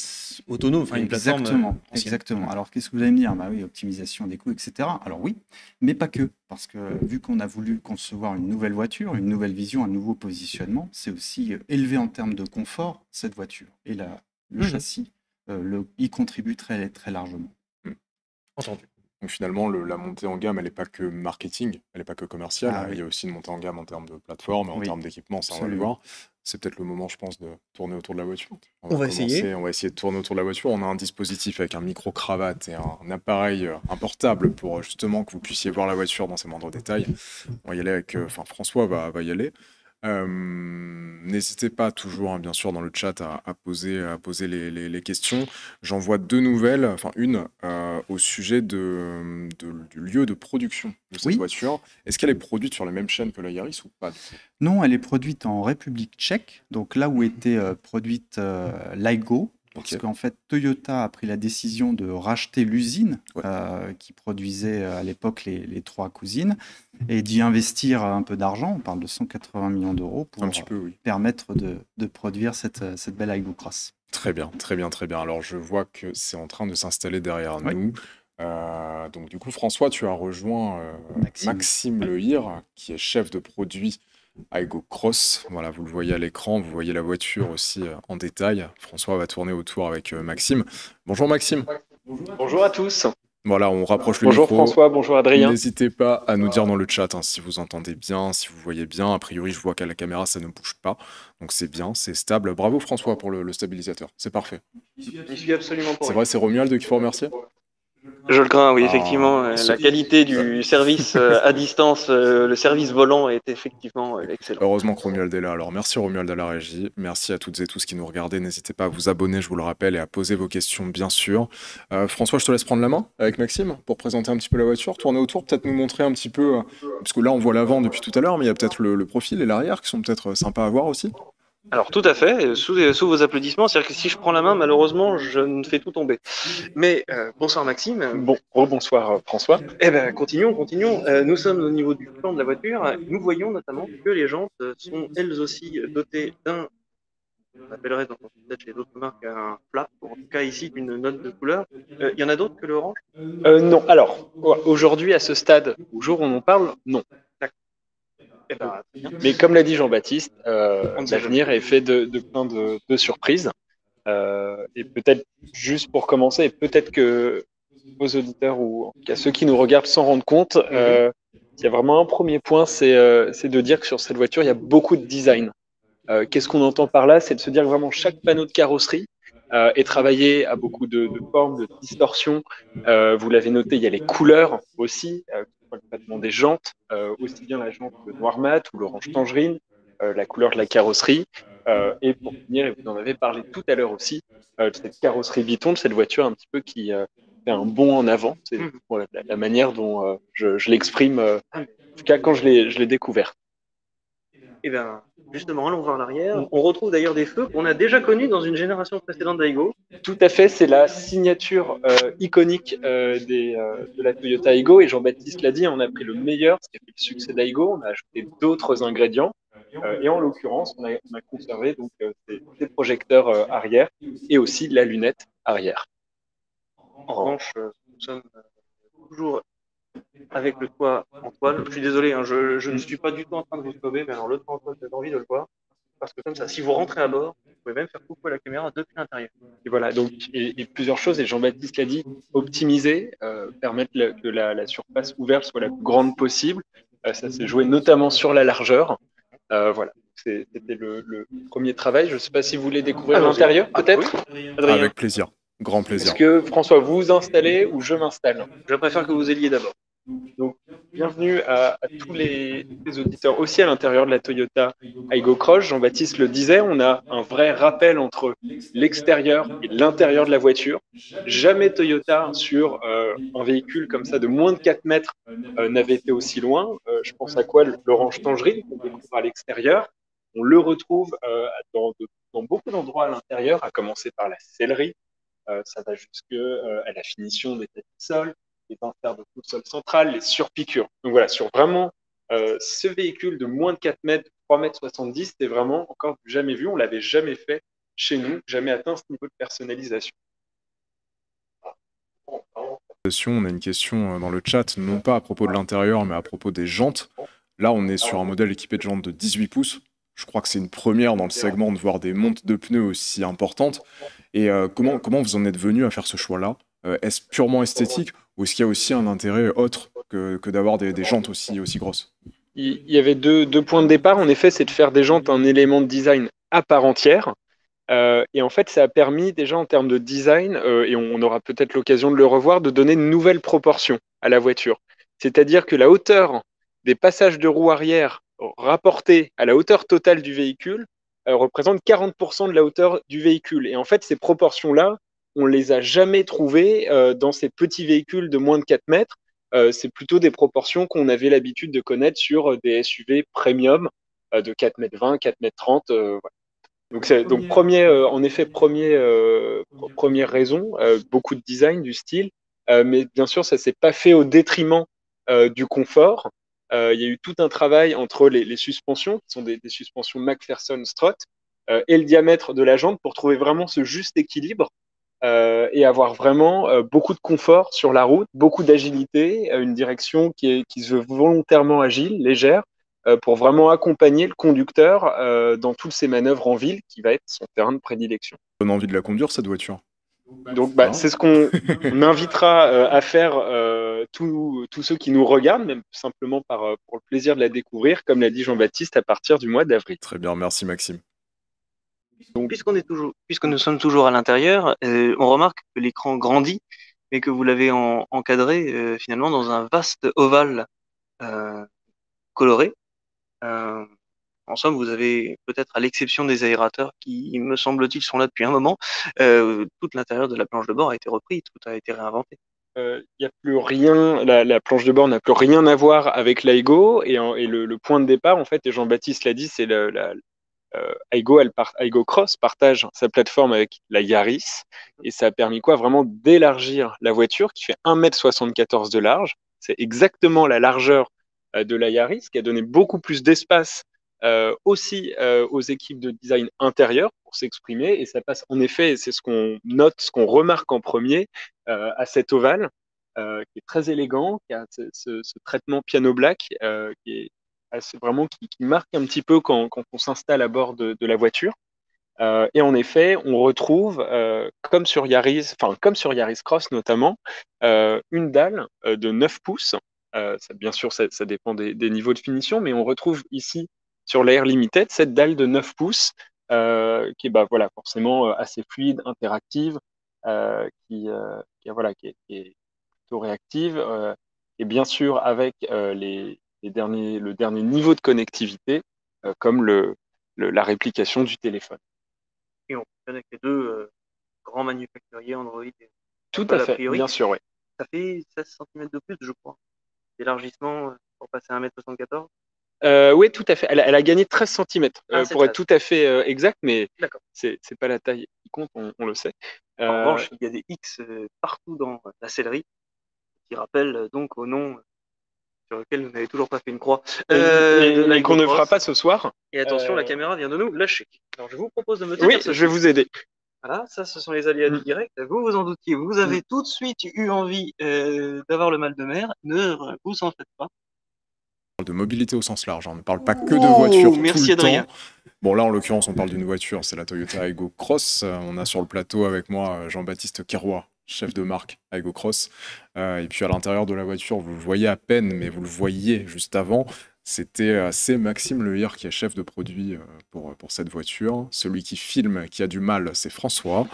Speaker 2: autonome, enfin une plateforme.
Speaker 3: Exactement. Alors, qu'est-ce que vous allez me dire? Bah oui, optimisation des coûts, etc. Alors oui, mais pas que, parce que vu qu'on a voulu concevoir une nouvelle voiture, une nouvelle vision, un nouveau positionnement, c'est aussi élever en termes de confort cette voiture. Et le châssis y contribue très, très largement.
Speaker 2: Entendu.
Speaker 1: Donc finalement, la montée en gamme, elle n'est pas que marketing, elle n'est pas que commerciale. Il y a aussi une montée en gamme en termes de plateforme, en termes d'équipement, ça on va le voir. C'est peut-être le moment, je pense, de tourner autour de la voiture.
Speaker 2: On va essayer.
Speaker 1: On va essayer de tourner autour de la voiture. On a un dispositif avec un micro-cravate et un appareil, un portable, pour justement que vous puissiez voir la voiture dans ses moindres détails. On va y aller avec... François va y aller. N'hésitez pas toujours, bien sûr, dans le chat à poser les questions. J'en vois deux nouvelles, enfin une au sujet du lieu de production de cette voiture. Est-ce qu'elle est produite sur la même chaîne que la Yaris ou pas?
Speaker 3: Non, elle est produite en République tchèque, donc là où était produite l'Aigo. Parce qu'en fait, Toyota a pris la décision de racheter l'usine qui produisait à l'époque les trois cousines et d'y investir un peu d'argent. On parle de 180 millions d'euros pour permettre de produire cette belle Aigo Cross.
Speaker 1: Très bien, très bien, très bien. Alors, je vois que c'est en train de s'installer derrière nous. Donc, du coup, François, tu as rejoint Maxime Lehir, qui est chef de produit Aigo Cross. Voilà, vous le voyez à l'écran, vous voyez la voiture aussi en détail. François va tourner autour avec Maxime. Bonjour Maxime.
Speaker 4: Bonjour à tous.
Speaker 1: Voilà, on rapproche le micro.
Speaker 4: Bonjour François, bonjour Adrien.
Speaker 1: N'hésitez pas à nous dire dans le chat si vous entendez bien, si vous voyez bien. A priori, je vois qu'à la caméra, ça ne bouge pas. Donc c'est bien, c'est stable. Bravo François pour le stabilisateur, c'est parfait.
Speaker 4: Je suis absolument pas.
Speaker 1: C'est vrai, c'est Romuald qu'il faut remercier.
Speaker 4: Je le crains, oui, effectivement. La qualité du service à distance, le service volant est effectivement excellent.
Speaker 1: Heureusement que Romuald est là. Alors, merci Romuald à la régie. Merci à toutes et tous qui nous regardaient. N'hésitez pas à vous abonner, je vous le rappelle, et à poser vos questions, bien sûr. François, je te laisse prendre la main avec Maxime pour présenter un petit peu la voiture, tourner autour, peut-être nous montrer un petit peu, parce que là, on voit l'avant depuis tout à l'heure, mais il y a peut-être le profil et l'arrière qui sont peut-être sympas à voir aussi.
Speaker 4: Alors tout à fait, sous vos applaudissements, c'est-à-dire que si je prends la main, malheureusement, je ne fais tout tomber. Mais bonsoir Maxime.
Speaker 5: Bonsoir François.
Speaker 4: Eh bien, continuons. Nous sommes au niveau du plan de la voiture. Nous voyons notamment que les jantes sont elles aussi dotées d'un, on appellerait peut-être chez d'autres marques un flap, en tout cas ici d'une note de couleur. Il y en a d'autres que le orange?
Speaker 5: Non, alors aujourd'hui à ce stade, au jour où on en parle, non. Mais comme l'a dit Jean-Baptiste, l'avenir est fait de plein de surprises. Et peut-être juste pour commencer, peut-être que aux auditeurs ou en tout cas ceux qui nous regardent s'en rendent compte, il y a vraiment un premier point, c'est de dire que sur cette voiture, il y a beaucoup de design. Qu'est-ce qu'on entend par là? C'est de se dire que vraiment chaque panneau de carrosserie est travaillé à beaucoup de formes, de distorsions. Vous l'avez noté, il y a les couleurs aussi, le traitement des jantes, aussi bien la jante noir mat ou l'orange tangerine, la couleur de la carrosserie. Et pour finir, et vous en avez parlé tout à l'heure aussi, cette carrosserie Viton, de cette voiture un petit peu qui fait un bond en avant. C'est voilà, la manière dont je l'exprime, en tout cas quand je l'ai découvert.
Speaker 4: Et bien, justement, allons voir l'arrière. On retrouve d'ailleurs des feux qu'on a déjà connus dans une génération précédente d'Aigo.
Speaker 5: Tout à fait, c'est la signature iconique de la Toyota Aygo. Et Jean-Baptiste l'a dit, on a pris le meilleur, ce qui a fait le succès d'Aygo. On a ajouté d'autres ingrédients. Et en l'occurrence, on a conservé donc, des projecteurs arrière et aussi la lunette arrière.
Speaker 4: En revanche, nous sommes toujours avec le toit en toile. Je suis désolé, hein, je ne suis pas du tout en train de vous sauver, mais alors le toit en toile, j'ai envie de le voir. Parce que comme ça, si vous rentrez à bord, vous pouvez même faire coucou à la caméra depuis l'intérieur.
Speaker 5: Et voilà, donc, et plusieurs choses, et Jean-Baptiste l'a dit, optimiser, permettre que la surface ouverte soit la plus grande possible. Ça s'est joué notamment sur la largeur. Voilà, c'était le premier travail. Je ne sais pas si vous voulez découvrir l'intérieur, peut-être.
Speaker 4: Oui.
Speaker 1: Avec plaisir, grand plaisir.
Speaker 5: Est-ce que François, vous vous installez ou je m'installe?
Speaker 4: Je préfère que vous ayez d'abord.
Speaker 5: Donc, bienvenue à tous les auditeurs aussi à l'intérieur de la Toyota Aygo Cross. Jean-Baptiste le disait, on a un vrai rappel entre l'extérieur et l'intérieur de la voiture. Jamais Toyota sur un véhicule comme ça de moins de 4 mètres n'avait été aussi loin. Je pense à quoi? L'orange tangerine qu'on découvre à l'extérieur. On le retrouve dans beaucoup d'endroits à l'intérieur, à commencer par la sellerie. Ça va jusqu'à la finition des tapis de sol, les inserts de sous-sol central, les surpiqûres. Donc voilà, sur vraiment ce véhicule de moins de 4 mètres, 3 mètres 70, c'était vraiment encore du jamais vu. On ne l'avait jamais fait chez nous, jamais atteint ce niveau de personnalisation.
Speaker 1: On a une question dans le chat, non pas à propos de l'intérieur, mais à propos des jantes. Là, on est sur un modèle équipé de jantes de 18 pouces. Je crois que c'est une première dans le segment de voir des montes de pneus aussi importantes. Et comment vous en êtes venu à faire ce choix-là? Est-ce purement esthétique ou est-ce qu'il y a aussi un intérêt autre que d'avoir des jantes aussi grosses?
Speaker 5: Il y avait deux points de départ. En effet, c'est de faire des jantes un élément de design à part entière. Et en fait, ça a permis déjà en termes de design, et on aura peut-être l'occasion de le revoir, de donner de nouvelles proportions à la voiture. C'est-à-dire que la hauteur des passages de roue arrière rapportée à la hauteur totale du véhicule représente 40% de la hauteur du véhicule. Et en fait, ces proportions-là, on ne les a jamais trouvées dans ces petits véhicules de moins de 4 mètres. C'est plutôt des proportions qu'on avait l'habitude de connaître sur des SUV premium de 4 mètres 20, 4 mètres 30. Voilà. Donc en effet, première raison, beaucoup de design, du style, mais bien sûr, ça s'est pas fait au détriment du confort. Il y a eu tout un travail entre les suspensions, qui sont des suspensions McPherson Strut, et le diamètre de la jante pour trouver vraiment ce juste équilibre et avoir vraiment beaucoup de confort sur la route, beaucoup d'agilité, une direction qui se veut volontairement agile, légère, pour vraiment accompagner le conducteur dans toutes ses manœuvres en ville, qui va être son terrain de prédilection.
Speaker 1: On a envie de la conduire, cette voiture?
Speaker 5: Donc, c'est ce qu'on invitera à faire tous ceux qui nous regardent, même simplement pour le plaisir de la découvrir, comme l'a dit Jean-Baptiste, à partir du mois d'avril.
Speaker 1: Très bien, merci Maxime.
Speaker 4: Donc, puisque nous sommes toujours à l'intérieur, on remarque que l'écran grandit, mais que vous l'avez encadré finalement dans un vaste ovale coloré. En somme, vous avez peut-être, à l'exception des aérateurs qui, me semble-t-il, sont là depuis un moment, tout l'intérieur de la planche de bord a été repris, tout a été réinventé.
Speaker 5: Il n'y a plus rien, la planche de bord n'a plus rien à voir avec l'Aygo, et le point de départ, en fait, et Jean-Baptiste l'a dit, c'est Aygo Cross partage sa plateforme avec la Yaris, et ça a permis quoi? Vraiment d'élargir la voiture qui fait 1,74 m de large. C'est exactement la largeur de la Yaris, qui a donné beaucoup plus d'espace aussi aux équipes de design intérieur pour s'exprimer, et ça passe en effet, et c'est ce qu'on note, ce qu'on remarque en premier, à cet ovale qui est très élégant, qui a ce traitement piano black qui est vraiment qui marque un petit peu quand on s'installe à bord de la voiture. Et en effet, on retrouve, comme sur Yaris Cross notamment, une dalle de 9 pouces. Bien sûr, ça dépend des niveaux de finition, mais on retrouve ici, sur l'Air Limited, cette dalle de 9 pouces qui est voilà, forcément assez fluide, interactive, qui est plutôt réactive, et bien sûr avec le dernier niveau de connectivité, comme la réplication du téléphone.
Speaker 4: Et on fonctionne avec les deux grands manufacturiers Android et
Speaker 5: Tout
Speaker 4: Apple
Speaker 5: à fait,
Speaker 4: a priori.
Speaker 5: bien sûr, oui.
Speaker 4: Ça fait 16 cm de plus, je crois. D'élargissement pour passer à 1m74.
Speaker 5: Oui, tout à fait. Elle a gagné 13 cm, pour être tout à fait exact, mais c'est pas la taille qui compte, on le sait.
Speaker 4: En revanche, il y a des X partout dans la sellerie, qui rappellent donc au nom sur lequel vous n'avez toujours pas fait une croix.
Speaker 5: Et qu'on ne fera pas ce soir.
Speaker 4: Et attention, la caméra vient de nous lâcher. Alors je vous propose de me tenir.
Speaker 5: Oui, je vais vous aider.
Speaker 4: Voilà, ça, ce sont les aléas du direct. Vous vous en doutiez. Vous avez tout de suite eu envie d'avoir le mal de mer. Ne vous en faites pas.
Speaker 1: De mobilité au sens large, on ne parle pas que de voiture tout le
Speaker 4: Adrien.
Speaker 1: temps. Bon, là, en l'occurrence, on parle d'une voiture, c'est la Toyota Aygo Cross. On a sur le plateau avec moi Jean-Baptiste Keroy, chef de marque Aygo Cross. Et puis à l'intérieur de la voiture, vous le voyez à peine, mais vous le voyez juste avant. C'est Maxime Lehir qui est chef de produit pour cette voiture. Celui qui filme, qui a du mal, c'est François.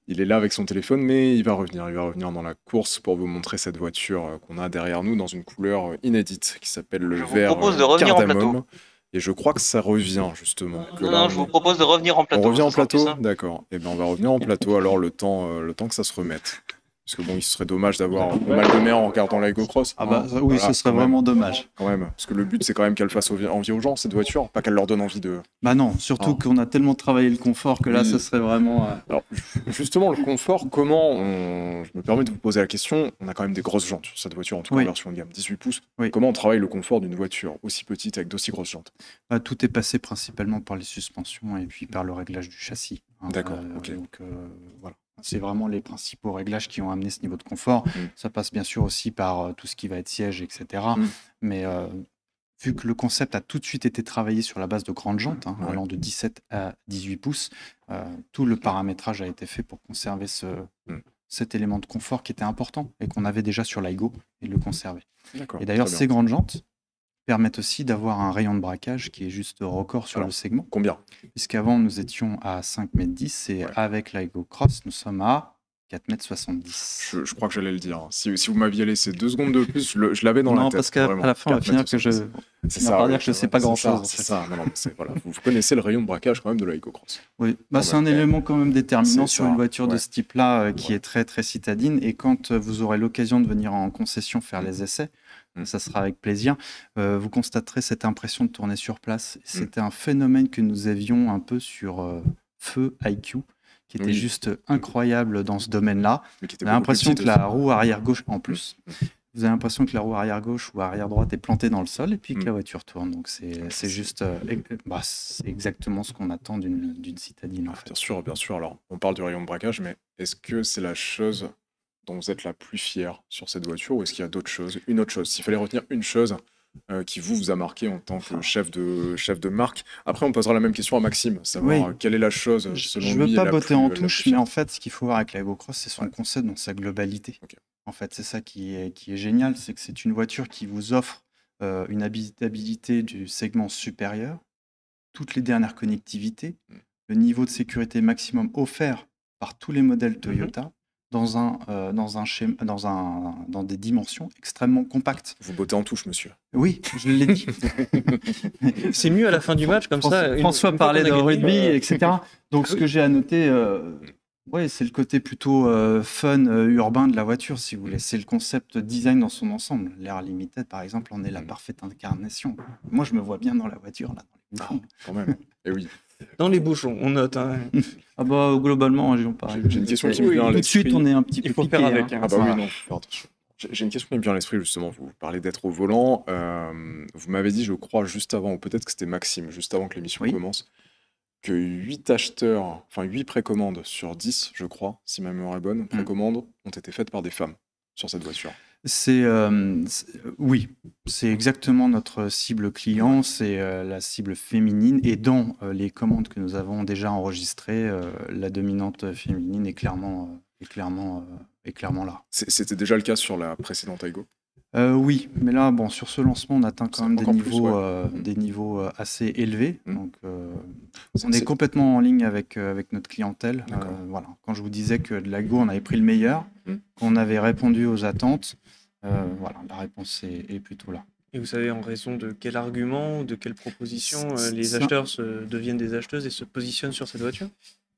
Speaker 1: Il est là avec son téléphone, mais il va revenir dans la course pour vous montrer cette voiture qu'on a derrière nous dans une couleur inédite qui s'appelle le vert cardamome. Et je crois que ça revient justement.
Speaker 4: Non, je vous propose de revenir en plateau.
Speaker 1: On revient en plateau, d'accord. Eh bien, on va revenir en plateau alors le temps que ça se remette. Parce que bon, il serait dommage d'avoir le mal de mer en regardant l'Aygo Cross.
Speaker 3: Ah bah oui, voilà, ce serait vraiment dommage.
Speaker 1: Quand même. Parce que le but, c'est quand même qu'elle fasse envie aux gens, cette voiture, pas qu'elle leur donne envie de...
Speaker 3: Bah non, surtout qu'on a tellement travaillé le confort que là, ce serait vraiment...
Speaker 1: Alors, justement, le confort, je me permets de vous poser la question, on a quand même des grosses jantes sur cette voiture, en tout cas en version de gamme, 18 pouces. Oui. Comment on travaille le confort d'une voiture aussi petite avec d'aussi grosses jantes?
Speaker 3: Tout est passé principalement par les suspensions et puis par le réglage du châssis.
Speaker 1: D'accord, ok.
Speaker 3: Donc, voilà. C'est vraiment les principaux réglages qui ont amené ce niveau de confort. Ça passe bien sûr aussi par tout ce qui va être siège, etc. Mais vu que le concept a tout de suite été travaillé sur la base de grandes jantes, allant de 17 à 18 pouces, tout le paramétrage a été fait pour conserver cet élément de confort qui était important et qu'on avait déjà sur l'Aygo et le conserver. Et d'ailleurs, ces grandes jantes permettent aussi d'avoir un rayon de braquage qui est juste record sur le segment.
Speaker 1: Combien?
Speaker 3: Puisqu'avant, nous étions à 5,10 m et avec l'Aygo Cross, nous sommes à 4,70 m.
Speaker 1: Je crois que j'allais le dire. Si vous m'aviez laissé 2 secondes de plus, je l'avais dans la tête.
Speaker 3: Non, parce qu'à la fin, on va finir que je...
Speaker 1: C'est ça,
Speaker 3: dire que je ne sais pas grand-chose.
Speaker 1: C'est ça. Non, voilà. Vous connaissez le rayon de braquage quand même de l'Aygo Cross.
Speaker 3: Oui, c'est un élément quand même déterminant sur une voiture de ce type-là qui est très, très citadine. Et quand vous aurez l'occasion de venir en concession faire les essais, ça sera avec plaisir. Vous constaterez cette impression de tourner sur place. C'était un phénomène que nous avions un peu sur Feu IQ, qui était juste incroyable dans ce domaine-là. On a l'impression que la roue arrière gauche, en plus, vous avez l'impression que la roue arrière gauche ou arrière droite est plantée dans le sol et puis que la voiture tourne. Donc c'est juste, c'est exactement ce qu'on attend d'une citadine. En fait.
Speaker 1: Bien sûr. Alors, on parle du rayon de braquage, mais est-ce que c'est la chose dont vous êtes la plus fière sur cette voiture ou est-ce qu'il y a d'autres choses? Une autre chose, s'il fallait retenir une chose qui vous a marqué en tant que chef de marque. Après, on posera la même question à Maxime, savoir quelle est la chose selon lui.
Speaker 3: Je ne veux pas botter en touche, mais en fait, ce qu'il faut voir avec l'Aygo Cross, c'est son concept dans sa globalité. En fait, c'est ça qui est génial, c'est que c'est une voiture qui vous offre une habitabilité du segment supérieur, toutes les dernières connectivités, le niveau de sécurité maximum offert par tous les modèles Toyota, dans des dimensions extrêmement compactes.
Speaker 1: Vous bottez en touche, monsieur.
Speaker 3: Oui, je l'ai dit.
Speaker 2: C'est mieux à la fin du match, comme ça.
Speaker 3: François parlait de rugby, etc. Donc, ce que j'ai à noter, c'est le côté plutôt fun, urbain de la voiture, si vous voulez. C'est le concept design dans son ensemble. L'Air Limited, par exemple, en est la parfaite incarnation. Moi, je me vois bien dans la voiture, là, dans les bouchons.
Speaker 1: Quand même. Et oui.
Speaker 2: Dans les bouchons, on note.
Speaker 3: Globalement, en région parisienne.
Speaker 1: J'ai une question qui me vient à l'esprit.
Speaker 3: Tout de suite, on est un petit peu
Speaker 2: Il faut faire avec.
Speaker 1: Oui, non, faut faire attention. J'ai une question qui me vient à l'esprit, justement. Vous parlez d'être au volant. Vous m'avez dit, je crois, juste avant, ou peut-être que c'était Maxime, juste avant que l'émission commence, que 8 acheteurs, enfin 8 précommandes sur 10, je crois, si ma mémoire est bonne, précommandes ont été faites par des femmes sur cette voiture.
Speaker 3: Oui, c'est exactement notre cible client, c'est la cible féminine. Et dans les commandes que nous avons déjà enregistrées, la dominante féminine est clairement là.
Speaker 1: C'était déjà le cas sur la précédente Aigo?
Speaker 3: Oui, mais là, bon, sur ce lancement, on atteint quand même
Speaker 1: Encore plus,
Speaker 3: des niveaux assez élevés. Donc,
Speaker 1: C'est-
Speaker 3: on est
Speaker 1: c'est-
Speaker 3: complètement en ligne avec notre clientèle.
Speaker 1: D'accord.
Speaker 3: Voilà. Quand je vous disais que de l'Aigo, on avait pris le meilleur,
Speaker 1: Mm.
Speaker 3: qu'on avait répondu aux attentes, voilà, la réponse est plutôt là.
Speaker 2: Et vous savez en raison de quel argument, de quelle proposition les
Speaker 3: Ça-
Speaker 2: acheteurs deviennent des acheteuses et se positionnent sur cette voiture?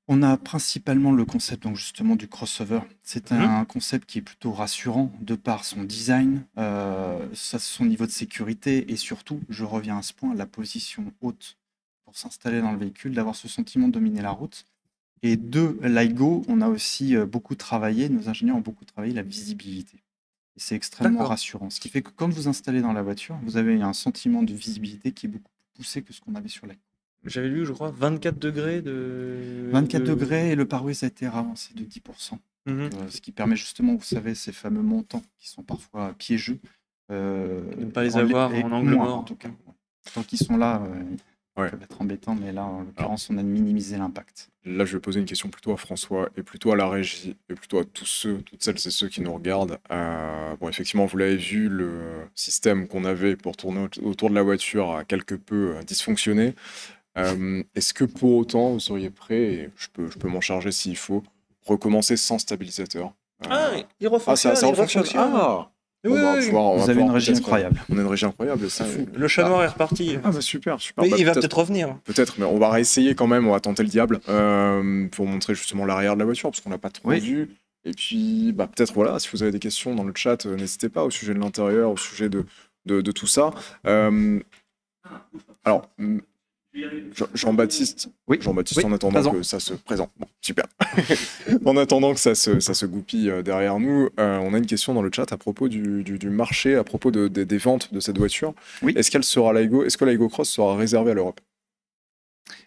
Speaker 3: On a principalement le concept donc justement du crossover. C'est un concept qui est plutôt rassurant de par son design, son niveau de sécurité et surtout, je reviens à ce point, la position haute pour s'installer dans le véhicule, d'avoir ce sentiment de dominer la route. Et de l'Aigo, on a aussi beaucoup travaillé, nos ingénieurs ont beaucoup travaillé la visibilité. Et c'est extrêmement
Speaker 2: D'accord.
Speaker 3: rassurant. Ce qui fait que quand vous installez dans la voiture, vous avez un sentiment de visibilité qui est beaucoup plus poussé que ce qu'on avait sur l'Aigo.
Speaker 2: J'avais lu, je crois, 24 degrés de...
Speaker 3: 24
Speaker 2: de-
Speaker 3: degrés et le pare-brise a été avancé de 10%.
Speaker 2: Mhm.
Speaker 3: Ce qui permet justement, vous savez, ces fameux montants qui sont parfois piégeux.
Speaker 2: De ne pas les avoir
Speaker 3: et
Speaker 2: en angle
Speaker 3: moins,
Speaker 2: mort.
Speaker 3: en tout cas. Tant qu'ils sont là, ils
Speaker 1: Ouais.
Speaker 3: peuvent être embêtants, mais là, en l'occurrence, on a minimisé l'impact.
Speaker 1: Là, je vais poser une question plutôt à François et plutôt à la régie et plutôt à toutes celles et ceux qui nous regardent. Bon, effectivement, vous l'avez vu, le système qu'on avait pour tourner autour de la voiture a quelque peu dysfonctionné. Est-ce que pour autant, vous seriez prêt, et je peux m'en charger s'il faut, recommencer sans stabilisateur?
Speaker 2: Il refonctionne,
Speaker 1: ça
Speaker 2: il
Speaker 1: refonctionne.
Speaker 2: refonctionne.
Speaker 1: Ah!
Speaker 2: Oui,
Speaker 1: Bon, bah, on va
Speaker 2: oui.
Speaker 1: pouvoir- on va
Speaker 3: Vous avez
Speaker 1: pouvoir
Speaker 3: une régie
Speaker 1: peut-être-
Speaker 3: incroyable.
Speaker 1: On a une régie incroyable, c'est fou.
Speaker 2: Le chat noir est reparti.
Speaker 1: Ah bah super, super.
Speaker 2: Mais
Speaker 1: Bah,
Speaker 2: il va
Speaker 1: peut-être-
Speaker 2: peut-être revenir.
Speaker 1: Peut-être, mais on va réessayer quand même, on va tenter le diable pour montrer justement l'arrière de la voiture, parce qu'on l'a pas trop
Speaker 3: Oui.
Speaker 1: vu. Et puis, bah, peut-être, voilà, si vous avez des questions dans le chat, n'hésitez pas au sujet de l'intérieur, au sujet de tout ça. Alors, Jean-Baptiste,
Speaker 3: Oui.
Speaker 1: Jean-Baptiste,
Speaker 3: Oui,
Speaker 1: en attendant
Speaker 3: présent.
Speaker 1: que ça se présente. Bon, super. En attendant que ça se goupille derrière nous, on a une question dans le chat à propos du marché, à propos des ventes de cette voiture.
Speaker 3: Oui.
Speaker 1: Est-ce que l'Aigo Cross sera réservée à l'Europe?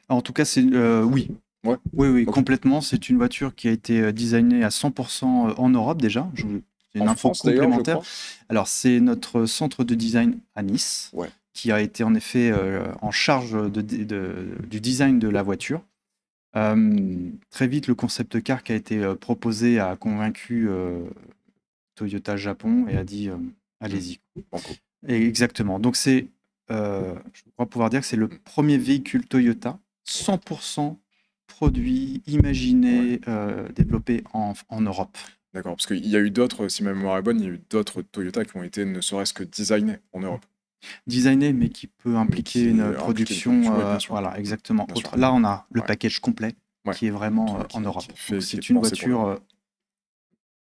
Speaker 3: En tout cas, c'est oui.
Speaker 1: Ouais.
Speaker 3: Oui,
Speaker 1: Ok.
Speaker 3: complètement. C'est une voiture qui a été designée à 100% en Europe déjà. C'est une
Speaker 1: En
Speaker 3: info
Speaker 1: France, d'ailleurs, je
Speaker 3: complémentaire.
Speaker 1: crois.
Speaker 3: Alors, c'est notre centre de design à Nice,
Speaker 1: Ouais.
Speaker 3: qui a été en effet en charge du design de la voiture. Très vite, le concept car qui a été proposé a convaincu Toyota Japon et a dit allez-y.
Speaker 1: Banco.
Speaker 3: Et exactement. Donc, je crois pouvoir dire que c'est le premier véhicule Toyota 100% produit, imaginé, développé en Europe.
Speaker 1: D'accord, parce qu'il y a eu d'autres, si ma mémoire est bonne, il y a eu d'autres Toyota qui ont été ne serait-ce que designés en Europe.
Speaker 3: Designé, mais qui peut impliquer
Speaker 1: qui
Speaker 3: une
Speaker 1: implique
Speaker 3: production.
Speaker 1: une production, oui, bien sûr.
Speaker 3: Voilà, exactement.
Speaker 1: Bien sûr.
Speaker 3: Là, on a le
Speaker 1: Ouais.
Speaker 3: package complet
Speaker 1: Ouais.
Speaker 3: qui est vraiment
Speaker 1: Qui-
Speaker 3: en Europe.
Speaker 1: qui fait-
Speaker 3: Donc,
Speaker 1: qui
Speaker 3: c'est
Speaker 1: est
Speaker 3: une
Speaker 1: pensé pour
Speaker 3: voiture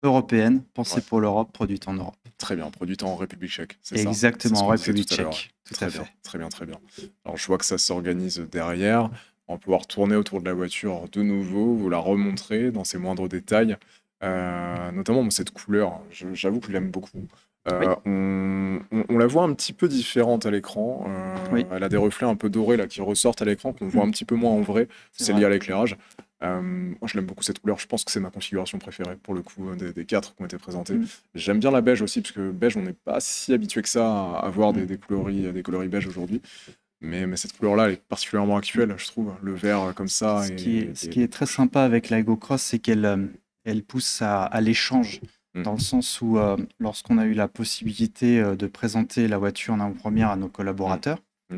Speaker 3: européenne, pensée
Speaker 1: Ouais.
Speaker 3: pour l'Europe, produite en Europe.
Speaker 1: Très bien, produite en République tchèque, c'est ça?
Speaker 3: Exactement,
Speaker 1: C'est
Speaker 3: en
Speaker 1: ce qu'on disait
Speaker 3: République
Speaker 1: tout à l'heure,
Speaker 3: tchèque. Tout
Speaker 1: Très
Speaker 3: à
Speaker 1: bien,
Speaker 3: fait.
Speaker 1: très bien, très bien. Alors je vois que ça s'organise derrière. On va pouvoir tourner autour de la voiture de nouveau, vous la remontrer dans ses moindres détails. Notamment cette couleur, j'avoue que je l'aime beaucoup.
Speaker 3: Oui.
Speaker 1: On la voit un petit peu différente à l'écran.
Speaker 3: Oui.
Speaker 1: Elle a des reflets un peu dorés là, qui ressortent à l'écran, qu'on voit un petit peu moins en vrai.
Speaker 3: C'est
Speaker 1: C'est
Speaker 3: vrai.
Speaker 1: lié à l'éclairage. Moi, je l'aime beaucoup cette couleur. Je pense que c'est ma configuration préférée pour le coup des 4 qui ont été présentés.
Speaker 3: Mm.
Speaker 1: J'aime bien la beige aussi, parce que beige, on n'est pas si habitué que ça à voir des coloris beige aujourd'hui. Mais cette couleur-là, elle est particulièrement actuelle, je trouve. Le vert comme ça.
Speaker 3: Ce qui est très sympa avec la Ego Cross, c'est qu'elle elle pousse à l'échange,
Speaker 1: Mm.
Speaker 3: dans le sens où, lorsqu'on a eu la possibilité de présenter la voiture en avant-première à nos collaborateurs,
Speaker 1: Mm.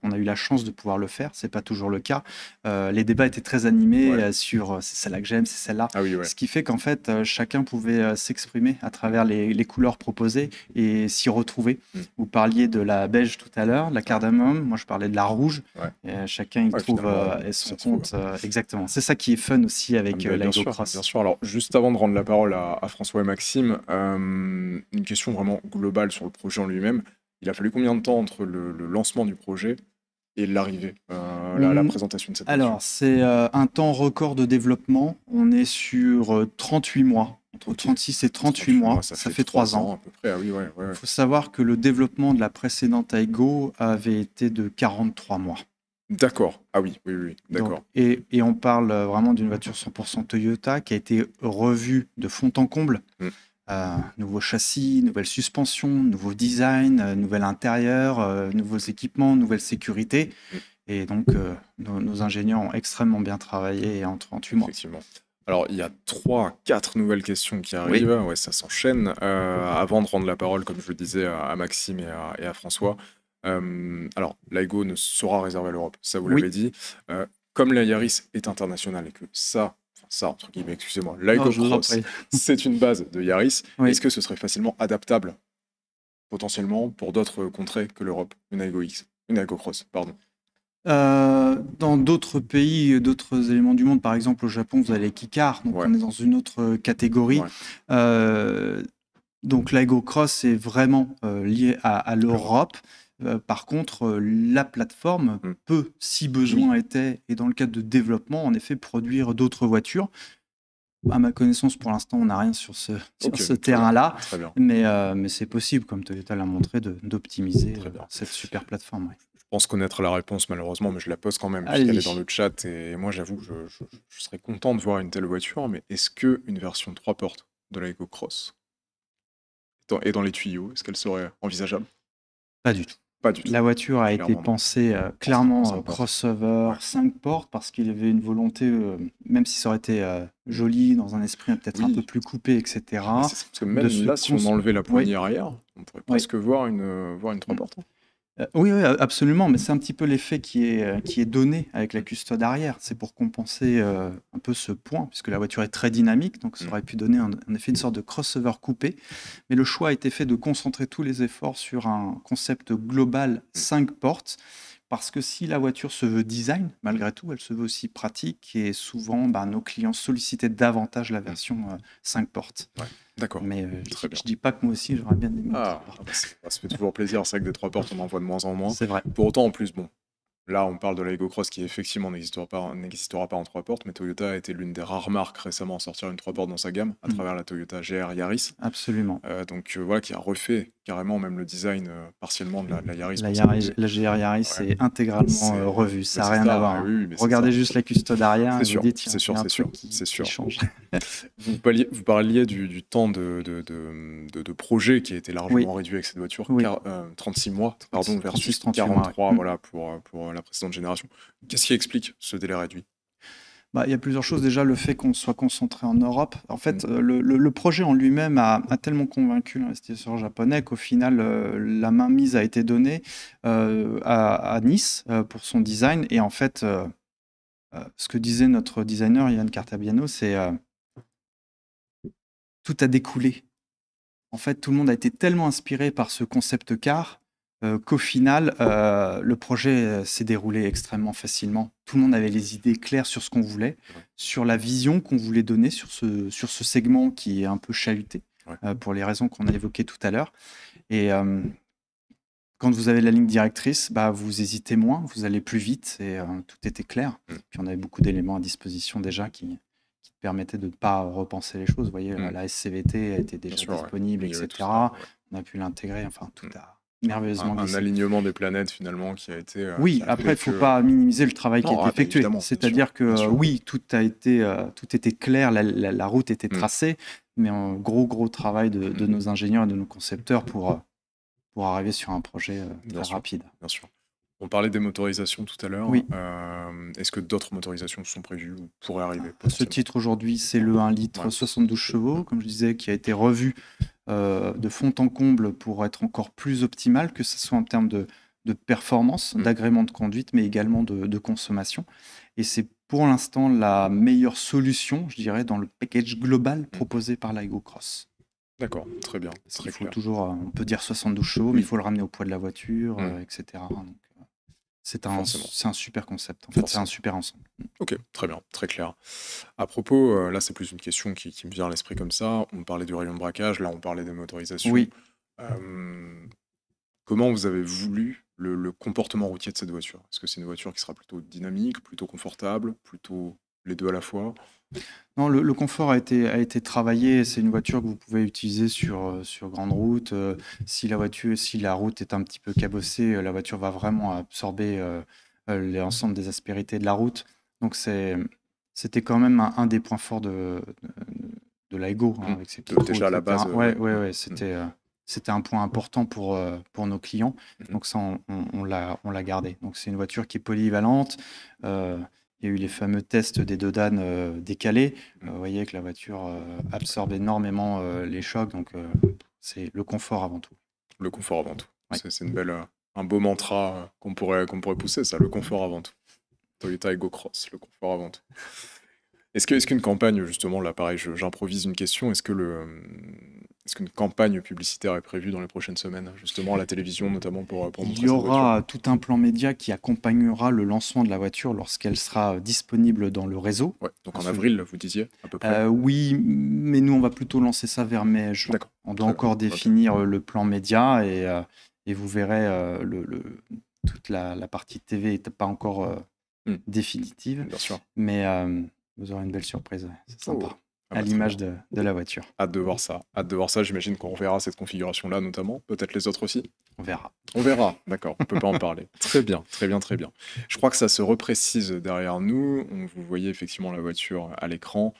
Speaker 3: on a eu la chance de pouvoir le faire, c'est pas toujours le cas. Les débats étaient très animés
Speaker 1: Ouais.
Speaker 3: sur c'est celle-là que j'aime, c'est celle-là.
Speaker 1: Ah oui, ouais.
Speaker 3: Ce qui fait qu'en fait, chacun pouvait s'exprimer à travers les couleurs proposées et s'y retrouver.
Speaker 1: Mm.
Speaker 3: Vous parliez de la beige tout à l'heure, de la cardamome, moi je parlais de la rouge.
Speaker 1: Ouais.
Speaker 3: Et, chacun y
Speaker 1: Ouais,
Speaker 3: trouve
Speaker 1: finalement,
Speaker 3: son
Speaker 1: ça se trouve.
Speaker 3: compte. Exactement. C'est ça qui est fun aussi avec
Speaker 1: Ah,
Speaker 3: la
Speaker 1: bien
Speaker 3: Ego
Speaker 1: sûr,
Speaker 3: Cross.
Speaker 1: bien sûr. Alors, juste avant de rendre la parole à François et Maxime, une question vraiment globale sur le projet en lui-même. Il a fallu combien de temps entre le lancement du projet et l'arrivée, la présentation de cette voiture?
Speaker 3: Alors, c'est un temps record de développement. On est sur 38 mois. Entre 36 et 38 mois. Ça fait 3 ans.
Speaker 1: à peu près. Ah oui, ouais.
Speaker 3: Il faut savoir que le développement de la précédente Aigo avait été de 43 mois.
Speaker 1: D'accord. Ah oui, d'accord.
Speaker 3: Donc, et on parle vraiment d'une voiture 100% Toyota qui a été revue de fond en comble.
Speaker 1: Mm.
Speaker 3: Nouveau châssis, nouvelle suspension, nouveau design, nouvel intérieur, nouveaux équipements, nouvelle sécurité. Et donc, nos ingénieurs ont extrêmement bien travaillé en 38 mois.
Speaker 1: Effectivement. Alors, il y a 3-4 nouvelles questions qui arrivent. Ouais, ça s'enchaîne. Avant de rendre la parole, comme je le disais, à Maxime et à François, alors, l'Aigo ne sera réservé à l'Europe, ça vous l'avez dit. Comme la Yaris est internationale et que ça, entre guillemets, excusez-moi, l'Aigo Cross, c'est une base de Yaris, est-ce que ce serait facilement adaptable, potentiellement, pour d'autres contrées que l'Europe, une Aigo Cross, pardon?
Speaker 3: Dans d'autres pays, d'autres éléments du monde, par exemple au Japon, vous avez les Kikar, donc on est dans une autre catégorie. Donc l'Aigo Cross est vraiment lié à l'Europe. Par contre, la plateforme peut, si besoin était, et dans le cadre de développement, en effet, produire d'autres voitures. À ma connaissance, pour l'instant, on n'a rien sur ce terrain-là, mais c'est possible, comme Toyota l'a montré, d'optimiser cette super plateforme.
Speaker 1: Je pense connaître la réponse malheureusement, mais je la pose quand même, puisqu'elle est dans le chat. Et moi, j'avoue que je serais content de voir une telle voiture, mais est-ce qu'une version 3 portes de l'Aigo Cross est dans les tuyaux? Est-ce qu'elle serait envisageable?
Speaker 3: Pas du tout.
Speaker 1: Pas du tout.
Speaker 3: La voiture a été pensée clairement crossover 5 portes, parce qu'il y avait une volonté, même si ça aurait été joli, dans un esprit peut-être un peu plus coupé, etc.
Speaker 1: Parce que même là, si on enlevait la poignée arrière, on pourrait presque voir une 3 portes.
Speaker 3: Oui, absolument, mais c'est un petit peu l'effet qui est donné avec la custode arrière. C'est pour compenser un peu ce point, puisque la voiture est très dynamique, donc ça aurait pu donner en effet une sorte de crossover coupé. Mais le choix a été fait de concentrer tous les efforts sur un concept global 5 portes, parce que si la voiture se veut design, malgré tout, elle se veut aussi pratique, et souvent nos clients sollicitaient davantage la version 5 portes.
Speaker 1: D'accord.
Speaker 3: Mais je ne dis pas que moi aussi, j'aurais bien aimé.
Speaker 1: Ça fait toujours plaisir. C'est vrai que des 3 portes, on en voit de moins en moins.
Speaker 3: C'est vrai.
Speaker 1: Pour autant, en plus, là, on parle de l'Aigo Cross qui effectivement n'existera pas en 3 portes, mais Toyota a été l'une des rares marques récemment à sortir une 3 portes dans sa gamme, à travers la Toyota GR Yaris.
Speaker 3: Absolument.
Speaker 1: Donc voilà, qui a refait carrément même le design partiellement de la Yaris.
Speaker 3: La GR Yaris est intégralement revue, ça n'a rien à voir. Regardez juste la custode arrière et vous dites, tiens, il y a un truc qui change.
Speaker 1: Vous parliez du temps de projet qui a été largement réduit avec cette voiture, 36 mois, versus 43 voilà, pour la précédente génération. Qu'est-ce qui explique ce délai réduit?
Speaker 3: Il y a plusieurs choses. Déjà, le fait qu'on soit concentré en Europe. En fait, le projet en lui-même a tellement convaincu l'investisseur japonais qu'au final, la mainmise a été donnée à Nice pour son design. Et en fait, ce que disait notre designer, Yann Cartabiano, c'est tout a découlé. En fait, tout le monde a été tellement inspiré par ce concept car qu'au final, le projet s'est déroulé extrêmement facilement. Tout le monde avait les idées claires sur ce qu'on voulait, sur la vision qu'on voulait donner sur ce segment qui est un peu chahuté, pour les raisons qu'on a évoquées tout à l'heure. Et quand vous avez la ligne directrice, vous hésitez moins, vous allez plus vite, et tout était clair. Puis on avait beaucoup d'éléments à disposition déjà qui permettaient de ne pas repenser les choses. Vous voyez, la SCVT était déjà disponible, etc. On a pu l'intégrer, enfin, tout a merveilleusement
Speaker 1: un alignement des planètes finalement qui a été
Speaker 3: après il ne faut pas minimiser le travail qui a été effectué, c'est-à-dire que tout était clair, la route était tracée, mais un gros travail de nos ingénieurs et de nos concepteurs pour arriver sur un projet très rapide.
Speaker 1: Bien sûr. On parlait des motorisations tout à l'heure. Est-ce que d'autres motorisations sont prévues ou pourraient arriver?
Speaker 3: Ce titre aujourd'hui, c'est le 1 litre 72 chevaux, comme je disais, qui a été revu de fond en comble pour être encore plus optimal, que ce soit en termes de performance, d'agrément de conduite, mais également de consommation. Et c'est pour l'instant la meilleure solution, je dirais, dans le package global proposé par l'Aigo Cross.
Speaker 1: D'accord, très bien.
Speaker 3: Il faut toujours, on peut dire 72 chevaux, mais il faut le ramener au poids de la voiture, etc. Donc, c'est un super concept. En fait, c'est un super ensemble.
Speaker 1: Ok, très bien, très clair. À propos, là, c'est plus une question qui me vient à l'esprit comme ça. On parlait du rayon de braquage, là, on parlait des motorisations. Comment vous avez voulu le comportement routier de cette voiture? Est-ce que c'est une voiture qui sera plutôt dynamique, plutôt confortable, plutôt les deux à la fois?
Speaker 3: Non, le confort a été travaillé. C'est une voiture que vous pouvez utiliser sur grande route. Si la route est un petit peu cabossée, la voiture va vraiment absorber l'ensemble des aspérités de la route. Donc c'était quand même un des points forts de de l'Aigo, hein, avec ses petits
Speaker 1: déjà à la base.
Speaker 3: Ouais, c'était un point important pour nos clients. Donc ça, on l'a gardé. Donc c'est une voiture qui est polyvalente. Il y a eu les fameux tests des deux danes décalés. Vous voyez que la voiture absorbe énormément les chocs. Donc c'est le confort avant tout.
Speaker 1: Le confort avant tout.
Speaker 3: Ouais.
Speaker 1: C'est un beau mantra qu'on pourrait pousser, ça, le confort avant tout. Toyota Aygo Cross, le confort avant tout. Est-ce qu'une campagne, justement, là, pareil, j'improvise une question, est-ce qu'une campagne publicitaire est prévue dans les prochaines semaines, justement, à la télévision, notamment pour montrer cette voiture ?
Speaker 3: Il y aura tout un plan média qui accompagnera le lancement de la voiture lorsqu'elle sera disponible dans le réseau.
Speaker 1: Ouais, donc en avril, vous disiez, à peu près.
Speaker 3: Oui, mais nous, on va plutôt lancer ça vers mai-juin.
Speaker 1: D'accord.
Speaker 3: On doit encore définir le plan média et vous verrez, toute la partie TV n'est pas encore définitive.
Speaker 1: Bien sûr.
Speaker 3: Mais vous aurez une belle surprise, c'est sympa. À
Speaker 1: très
Speaker 3: l'image de la voiture.
Speaker 1: Hâte de voir ça. J'imagine qu'on reverra cette configuration-là, notamment. Peut-être les autres aussi.
Speaker 3: On verra.
Speaker 1: On verra, d'accord. On peut pas en parler. Très bien. Je crois que ça se reprécise derrière nous. Vous voyez effectivement la voiture à l'écran.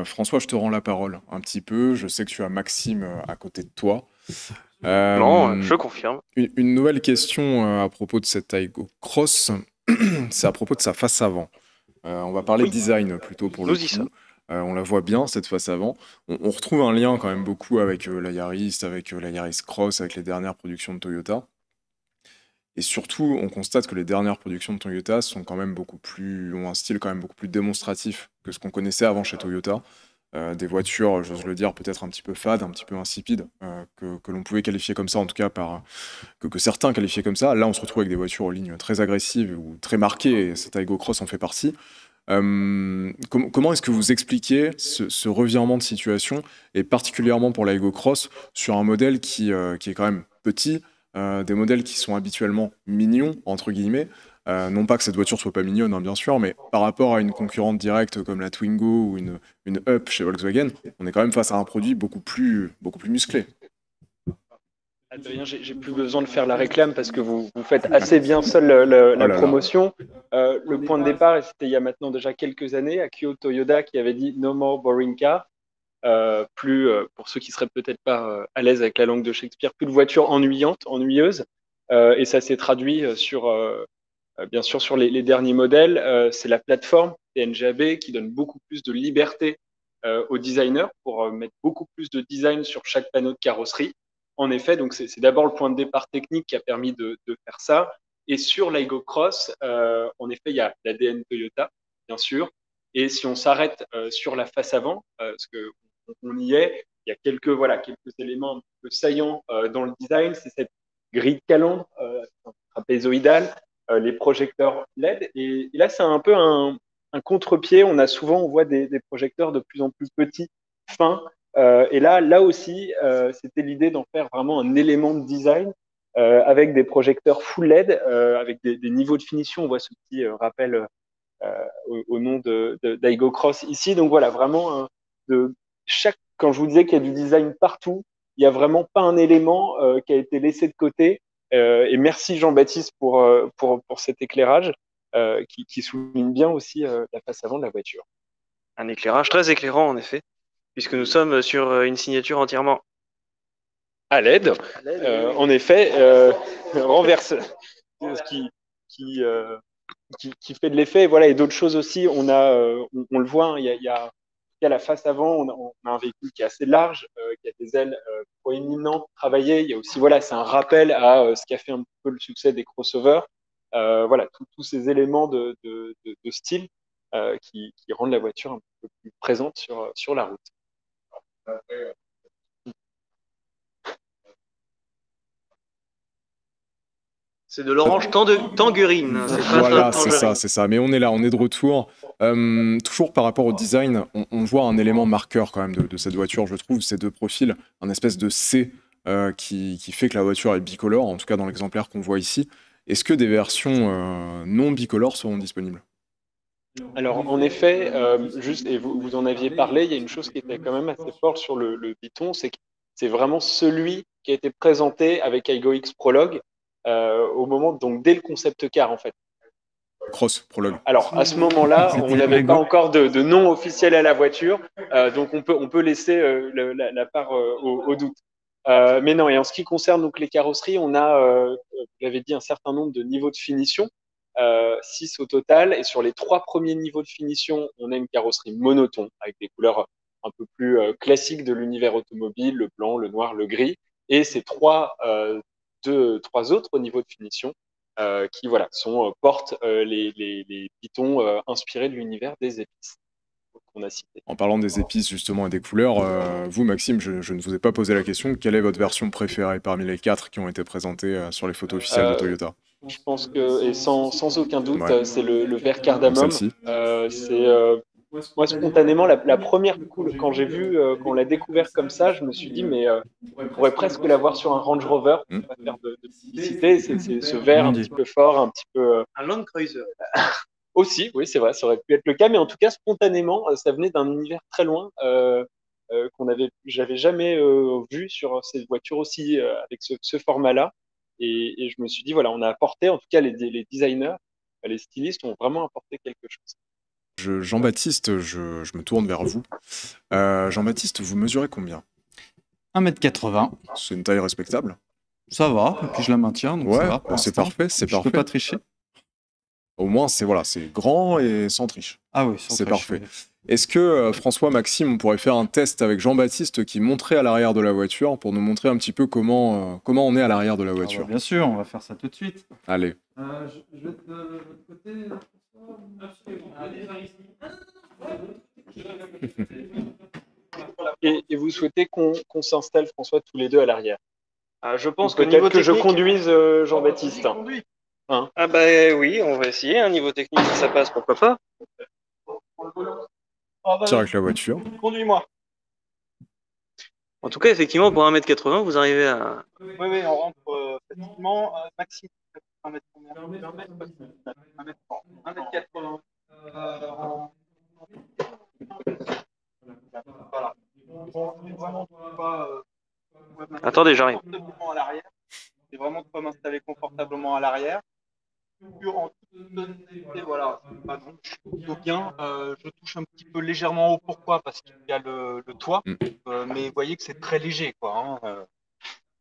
Speaker 1: François, je te rends la parole un petit peu. Je sais que tu as Maxime à côté de toi.
Speaker 4: Non, je confirme.
Speaker 1: Une nouvelle question à propos de cette Aygo Cross. C'est à propos de sa face avant. On va parler design plutôt pour le coup. On la voit bien, cette face avant. On retrouve un lien quand même beaucoup avec la Yaris, avec la Yaris Cross, avec les dernières productions de Toyota. Et surtout, on constate que les dernières productions de Toyota sont quand même ont un style quand même beaucoup plus démonstratif que ce qu'on connaissait avant chez Toyota. Des voitures, j'ose le dire, peut-être un petit peu fades, un petit peu insipides, que l'on pouvait qualifier comme ça, en tout cas que certains qualifiaient comme ça. Là, on se retrouve avec des voitures aux lignes très agressives ou très marquées, et cette Aygo Cross en fait partie. Comment est-ce que vous expliquez ce revirement de situation, et particulièrement pour l'Aygo Cross, sur un modèle qui est quand même petit, des modèles qui sont habituellement mignons, entre guillemets, non pas que cette voiture soit pas mignonne, hein, bien sûr, mais par rapport à une concurrente directe comme la Twingo ou une Up chez Volkswagen, on est quand même face à un produit beaucoup plus musclé.
Speaker 5: Adrien, j'ai plus besoin de faire la réclame parce que vous faites assez bien seul la promotion. Le point de départ, et c'était il y a maintenant déjà quelques années, Akio Toyoda qui avait dit No more boring car. Pour ceux qui seraient peut-être pas à l'aise avec la langue de Shakespeare, plus de voitures ennuyeuses. Et ça s'est traduit bien sûr sur les derniers modèles. C'est la plateforme TNGAB qui donne beaucoup plus de liberté aux designers pour mettre beaucoup plus de design sur chaque panneau de carrosserie. En effet, donc c'est d'abord le point de départ technique qui a permis de faire ça. Et sur l'Aygo Cross, en effet, il y a l'ADN Toyota, bien sûr. Et si on s'arrête sur la face avant, parce qu'on y est, il y a quelques éléments un peu saillants dans le design. C'est cette grille de calandre trapézoïdale, les projecteurs LED. Et là, c'est un peu un contre-pied. On voit des projecteurs de plus en plus petits, fins. Et là aussi, c'était l'idée d'en faire vraiment un élément de design avec des projecteurs full LED, avec des niveaux de finition. On voit ce petit rappel au nom d'Aygo Cross ici. Donc voilà, vraiment, quand je vous disais qu'il y a du design partout, il n'y a vraiment pas un élément qui a été laissé de côté. Et merci Jean-Baptiste pour cet éclairage qui souligne bien aussi la face avant de la voiture.
Speaker 4: Un éclairage très éclairant, en effet, puisque nous sommes sur une signature entièrement
Speaker 5: à LED. En effet, renverse, qui fait de l'effet. Voilà, et d'autres choses aussi. On le voit, hein, il y a la face avant, on a un véhicule qui est assez large, qui a des ailes proéminentes, travaillées. Il y a aussi, c'est un rappel à ce qui a fait un peu le succès des crossovers. Tous ces éléments de style qui rendent la voiture un peu plus présente sur la route.
Speaker 4: C'est de l'orange tangerine.
Speaker 1: Voilà, c'est ça. Mais on est là, on est de retour. Toujours par rapport au design, on voit un élément marqueur quand même de cette voiture, je trouve, ces deux profils, un espèce de C qui fait que la voiture est bicolore, en tout cas dans l'exemplaire qu'on voit ici. Est-ce que des versions non bicolores seront disponibles ?
Speaker 5: Alors, en effet, et vous en aviez parlé, il y a une chose qui était quand même assez forte sur le Python, c'est que c'est vraiment celui qui a été présenté avec Aygo X Prologue au moment, donc dès le concept car, en fait.
Speaker 1: Cross, prologue.
Speaker 5: Alors, à ce moment-là,
Speaker 3: C'était
Speaker 5: on n'avait pas
Speaker 3: Lego.
Speaker 5: encore de nom officiel à la voiture, donc on peut laisser la part au doute. Mais non, et en ce qui concerne donc les carrosseries, on a, vous l'avez dit, un certain nombre de niveaux de finition, 6 au total, et sur les 3 premiers niveaux de finition, on a une carrosserie monotone, avec des couleurs un peu plus classiques de l'univers automobile, le blanc, le noir, le gris, et ces trois autres niveaux de finition qui voilà, portent les pitons inspirés de l'univers des épices qu'on a cité.
Speaker 1: En parlant des épices justement et des couleurs, vous Maxime, je ne vous ai pas posé la question, quelle est votre version préférée parmi les 4 qui ont été présentées sur les photos officielles de Toyota?
Speaker 5: Je pense que, et sans aucun doute,
Speaker 1: Ouais.
Speaker 5: c'est le vert
Speaker 1: Donc
Speaker 5: cardamome.
Speaker 1: celle-ci.
Speaker 5: C'est moi spontanément la première quand j'ai vu, quand on l'a découvert comme ça, je me suis dit mais on pourrait presque l'avoir sur un Range Rover.
Speaker 1: Mm.
Speaker 5: Pour pas faire de publicité, c'est ce vert un petit peu fort, un petit peu
Speaker 4: Un Land Cruiser.
Speaker 5: aussi, oui, c'est vrai, ça aurait pu être le cas, mais en tout cas, spontanément, ça venait d'un univers très loin j'avais jamais vu sur ces voitures aussi avec ce format-là. Et je me suis dit, voilà, on a apporté, en tout cas, les designers, les stylistes ont vraiment apporté quelque chose.
Speaker 1: Jean-Baptiste, je me tourne vers vous. Jean-Baptiste, vous mesurez combien?
Speaker 3: 1m80,
Speaker 1: C'est une taille respectable?
Speaker 3: ça va, et puis je la maintiens, donc
Speaker 1: Ouais,
Speaker 3: ça va. pour
Speaker 1: bah, c'est
Speaker 3: l'instant.
Speaker 1: parfait, c'est
Speaker 3: Je peux
Speaker 1: parfait.
Speaker 3: pas tricher.
Speaker 1: Au moins, c'est voilà, c'est grand et sans triche.
Speaker 3: Ah oui, sans
Speaker 1: C'est
Speaker 3: triche,
Speaker 1: parfait.
Speaker 3: oui.
Speaker 1: Est-ce que François, Maxime, on pourrait faire un test avec Jean-Baptiste qui montrait à l'arrière de la voiture pour nous montrer un petit peu comment on est à l'arrière de la
Speaker 3: Ah bah,
Speaker 1: voiture?
Speaker 3: bien sûr, on va faire ça tout de suite.
Speaker 1: Allez.
Speaker 3: Je vais être de votre côté.
Speaker 5: Et vous souhaitez qu'on s'installe, François, tous les deux à l'arrière?
Speaker 4: Je pense
Speaker 5: Ou
Speaker 4: que niveau
Speaker 5: peut-être que je
Speaker 4: technique,
Speaker 5: conduise Jean-Baptiste. Hein?
Speaker 4: ah bah oui, on va essayer. Un niveau technique, si ça passe, pourquoi pas.
Speaker 1: Tire avec la voiture.
Speaker 5: Conduis-moi.
Speaker 4: En tout cas, effectivement, pour 1m80, vous arrivez à.
Speaker 5: Oui, on rentre facilement. Maxime, 1m combien? 1m80. Voilà. Vraiment pas.
Speaker 4: Attendez, j'arrive.
Speaker 5: Confortablement à l'arrière. C'est vraiment de pas m'installer confortablement à l'arrière. En toute honnêteté, voilà, plutôt bien. Je touche un petit peu légèrement haut. Pourquoi? Parce qu'il y a le toit, mais vous voyez que c'est très léger, quoi. Hein.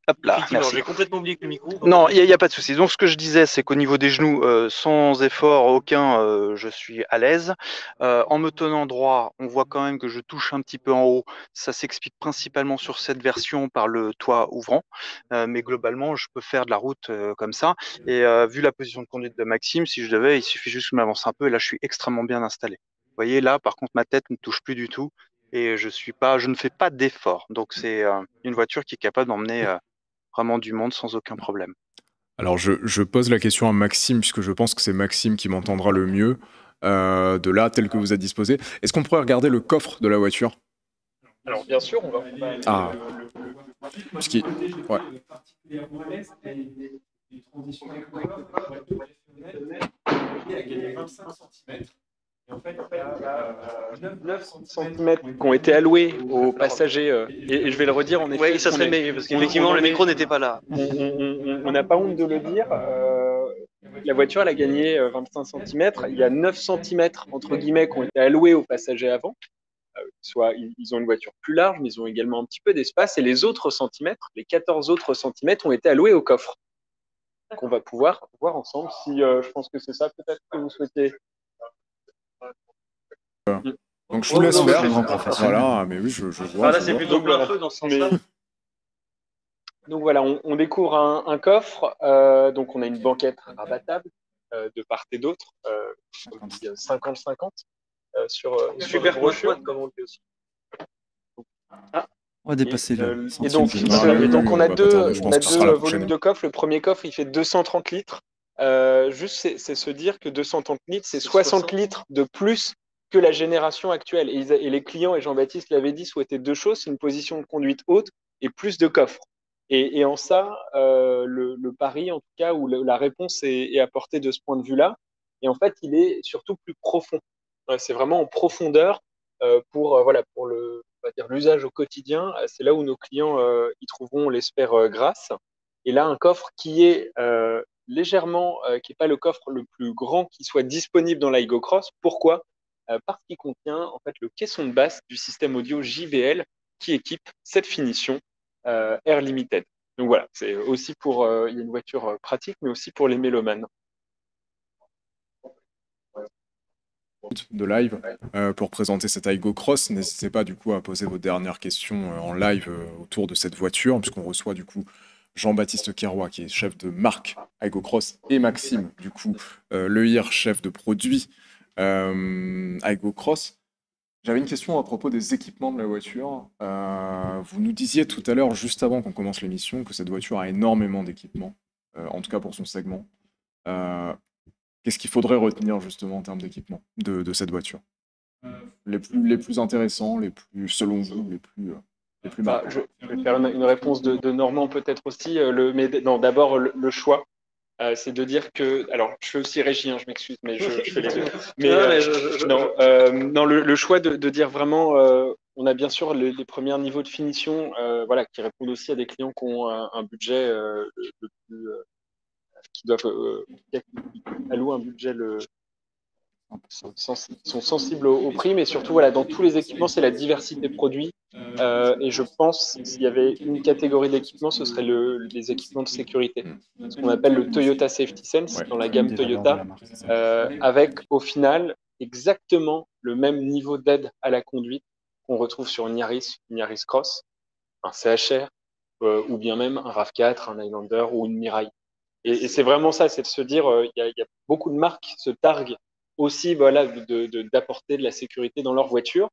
Speaker 6: Hop là,
Speaker 4: Effectivement,
Speaker 6: merci.
Speaker 4: j'ai complètement oublié que le micro.
Speaker 6: Non, il n'y a pas de souci. Donc, ce que je disais, c'est qu'au niveau des genoux, sans effort aucun, je suis à l'aise. En me tenant droit, on voit quand même que je touche un petit peu en haut. Ça s'explique principalement sur cette version par le toit ouvrant. Mais globalement, je peux faire de la route comme ça. Et vu la position de conduite de Maxime, si je devais, il suffit juste que je m'avance un peu. Et là, je suis extrêmement bien installé. Vous voyez, là, par contre, ma tête ne touche plus du tout. Et je ne fais pas d'effort. Donc, c'est une voiture qui est capable d'emmener vraiment du monde sans aucun problème.
Speaker 1: Alors, je pose la question à Maxime, puisque je pense que c'est Maxime qui m'entendra le mieux, de là, tel que vous êtes disposé. Est-ce qu'on pourrait regarder le coffre de la voiture?
Speaker 5: Alors, bien sûr, on va
Speaker 1: Ah. Puisqu'il... Ouais.
Speaker 5: En fait, il y a 9 cm qui ont été alloués aux passagers. Et je vais le redire, en effet.
Speaker 4: Oui, ça serait mieux, parce qu'effectivement, le micro n'était pas là.
Speaker 5: On n'a pas honte de le dire. La voiture, elle a gagné 25 cm. Il y a 9 cm, entre guillemets, qui ont été alloués aux passagers avant. Soit ils ont une voiture plus large, mais ils ont également un petit peu d'espace. Et les autres centimètres, les 14 autres centimètres, ont été alloués au coffre. Qu'on va pouvoir voir ensemble. Si je pense que c'est ça, peut-être que vous souhaitez.
Speaker 1: Donc je vous laisse faire.
Speaker 3: Professionnel.
Speaker 1: Voilà, mais oui, je vois.
Speaker 4: Là,
Speaker 1: je
Speaker 4: c'est
Speaker 1: vois.
Speaker 4: plutôt bleu un peu dans ce sens-là.
Speaker 5: Donc voilà, on découvre un coffre. Donc on a une banquette rabattable de part et d'autre, 50-50 sur
Speaker 4: Super
Speaker 5: brochure.
Speaker 4: pointe, comme on le dit aussi.
Speaker 3: On va dépasser le
Speaker 5: Et donc,
Speaker 3: centime.
Speaker 5: on a
Speaker 1: va pas
Speaker 5: deux,
Speaker 1: tarder, je pense que ce sera la prochaine.
Speaker 5: volumes de coffre. Le premier coffre, il fait 230 litres. Juste, c'est se dire que 230 litres, c'est 60 litres de plus que la génération actuelle. Et les clients, et Jean-Baptiste l'avait dit, souhaitaient deux choses, c'est une position de conduite haute et plus de coffre. Et en ça, le pari, en tout cas, ou la réponse est apportée de ce point de vue-là. Et en fait, il est surtout plus profond. C'est vraiment en profondeur pour on va dire l'usage au quotidien. C'est là où nos clients y trouveront, on l'espère, grâce. Et là, un coffre qui est légèrement, qui n'est pas le coffre le plus grand qui soit disponible dans l'Aigo Cross. Pourquoi? Parce qu'il contient en fait le caisson de basse du système audio JBL qui équipe cette finition Air Limited. Donc voilà, c'est aussi pour, il y a une voiture pratique, mais aussi pour les mélomanes.
Speaker 1: De live pour présenter cette Aigo Cross. N'hésitez pas du coup à poser vos dernières questions en live autour de cette voiture, puisqu'on reçoit du coup Jean-Baptiste Keroy, qui est chef de marque Aigo Cross, et Maxime, du coup, Lehir, chef de produit Aigo Cross. J'avais une question à propos des équipements de la voiture. Vous nous disiez tout à l'heure, juste avant qu'on commence l'émission, que cette voiture a énormément d'équipements, en tout cas pour son segment. Qu'est-ce qu'il faudrait retenir justement en termes d'équipement de cette voiture? Les plus intéressants, les plus, selon vous, les plus marquants.
Speaker 5: Je vais faire une réponse de Normand peut-être aussi, mais non, d'abord le choix. C'est de dire que, alors je fais aussi régie, hein, je m'excuse, mais je fais les deux. Mais non, le choix de dire vraiment, on a bien sûr les premiers niveaux de finition, voilà, qui répondent aussi à des clients qui ont un budget le plus, qui doivent allouer un budget sont sensibles au prix, mais surtout voilà, dans tous les équipements, c'est la diversité de produits. Et je pense s'il y avait une catégorie d'équipements, ce serait les équipements de sécurité, ce qu'on appelle le Toyota Safety Sense dans la gamme Toyota, avec au final exactement le même niveau d'aide à la conduite qu'on retrouve sur une Yaris Cross, un CHR, ou bien même un RAV4, un Highlander ou une Mirai. Et c'est vraiment ça, c'est de se dire, il y a beaucoup de marques se targuent aussi voilà, d'apporter de la sécurité dans leur voiture.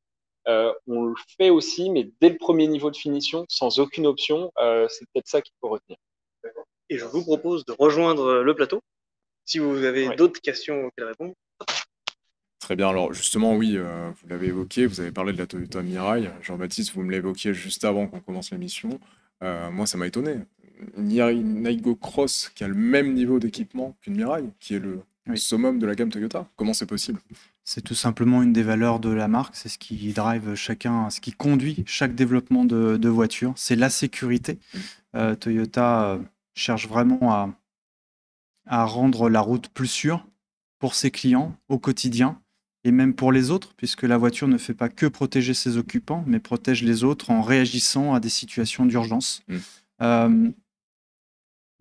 Speaker 5: On le fait aussi, mais dès le premier niveau de finition, sans aucune option, c'est peut-être ça qu'il faut retenir.
Speaker 4: Et je vous propose de rejoindre le plateau, si vous avez d'autres questions auxquelles répondre.
Speaker 1: Très bien, alors justement, oui, vous l'avez évoqué, vous avez parlé de la Toyota Mirai. Jean-Baptiste, vous me l'évoquiez juste avant qu'on commence l'émission. Moi, ça m'a étonné. Une Aigo Cross qui a le même niveau d'équipement qu'une Mirai, qui est le summum de la gamme Toyota. Comment c'est possible?
Speaker 3: C'est tout simplement une des valeurs de la marque, c'est ce qui drive chacun, ce qui conduit chaque développement de voiture, c'est la sécurité. Toyota cherche vraiment à rendre la route plus sûre pour ses clients au quotidien et même pour les autres, puisque la voiture ne fait pas que protéger ses occupants, mais protège les autres en réagissant à des situations d'urgence.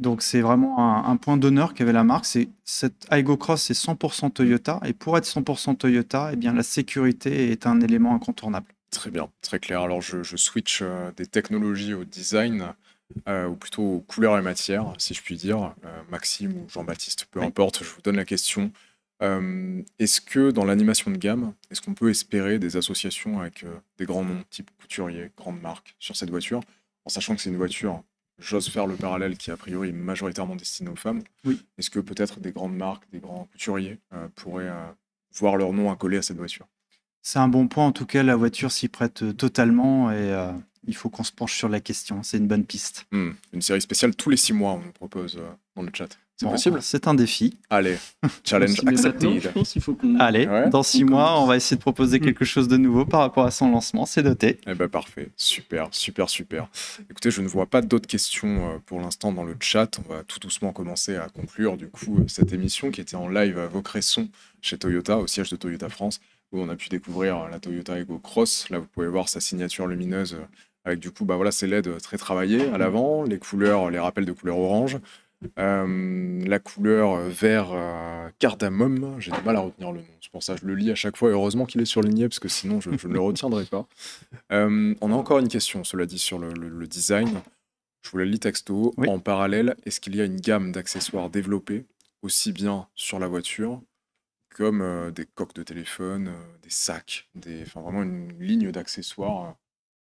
Speaker 3: Donc c'est vraiment un point d'honneur qu'avait la marque. Cette Aigo Cross, c'est 100% Toyota. Et pour être 100% Toyota, eh bien, la sécurité est un élément incontournable.
Speaker 1: Très bien, très clair. Alors je switch des technologies au design, ou plutôt aux couleurs et matières, si je puis dire. Maxime ou Jean-Baptiste, peu importe, je vous donne la question. Est-ce que dans l'animation de gamme, est-ce qu'on peut espérer des associations avec des grands noms, type couturier, grandes marques, sur cette voiture, en sachant que c'est une voiture, j'ose faire le parallèle, qui a priori est majoritairement destinée aux femmes.
Speaker 3: Oui.
Speaker 1: Est-ce que peut-être des grandes marques, des grands couturiers pourraient voir leur nom accolé à cette voiture?
Speaker 3: C'est un bon point, en tout cas, la voiture s'y prête totalement et il faut qu'on se penche sur la question, c'est une bonne piste.
Speaker 1: Une série spéciale tous les 6 mois, on nous propose dans le chat. C'est possible?
Speaker 3: C'est un défi.
Speaker 1: Allez, challenge accepted.
Speaker 2: Je pense qu'il faut qu'on...
Speaker 3: Allez, dans 6 mois, on va essayer de proposer quelque chose de nouveau par rapport à son lancement, c'est noté.
Speaker 1: Eh ben parfait, super. Écoutez, je ne vois pas d'autres questions pour l'instant dans le chat. On va tout doucement commencer à conclure du coup cette émission qui était en live à Vaucresson chez Toyota, au siège de Toyota France, où on a pu découvrir la Toyota Aigo Cross. Là, vous pouvez voir sa signature lumineuse avec du coup, ces LED très travaillés à l'avant, les couleurs, les rappels de couleur orange. La couleur vert cardamome, j'ai du mal à retenir le nom, c'est pour ça que je le lis à chaque fois, et heureusement qu'il est surligné parce que sinon je ne le retiendrai pas. On a encore une question, cela dit, sur le design. Je vous la lis texto.
Speaker 3: Oui.
Speaker 1: En parallèle, est-ce qu'il y a une gamme d'accessoires développés aussi bien sur la voiture comme des coques de téléphone, des sacs, vraiment une ligne d'accessoires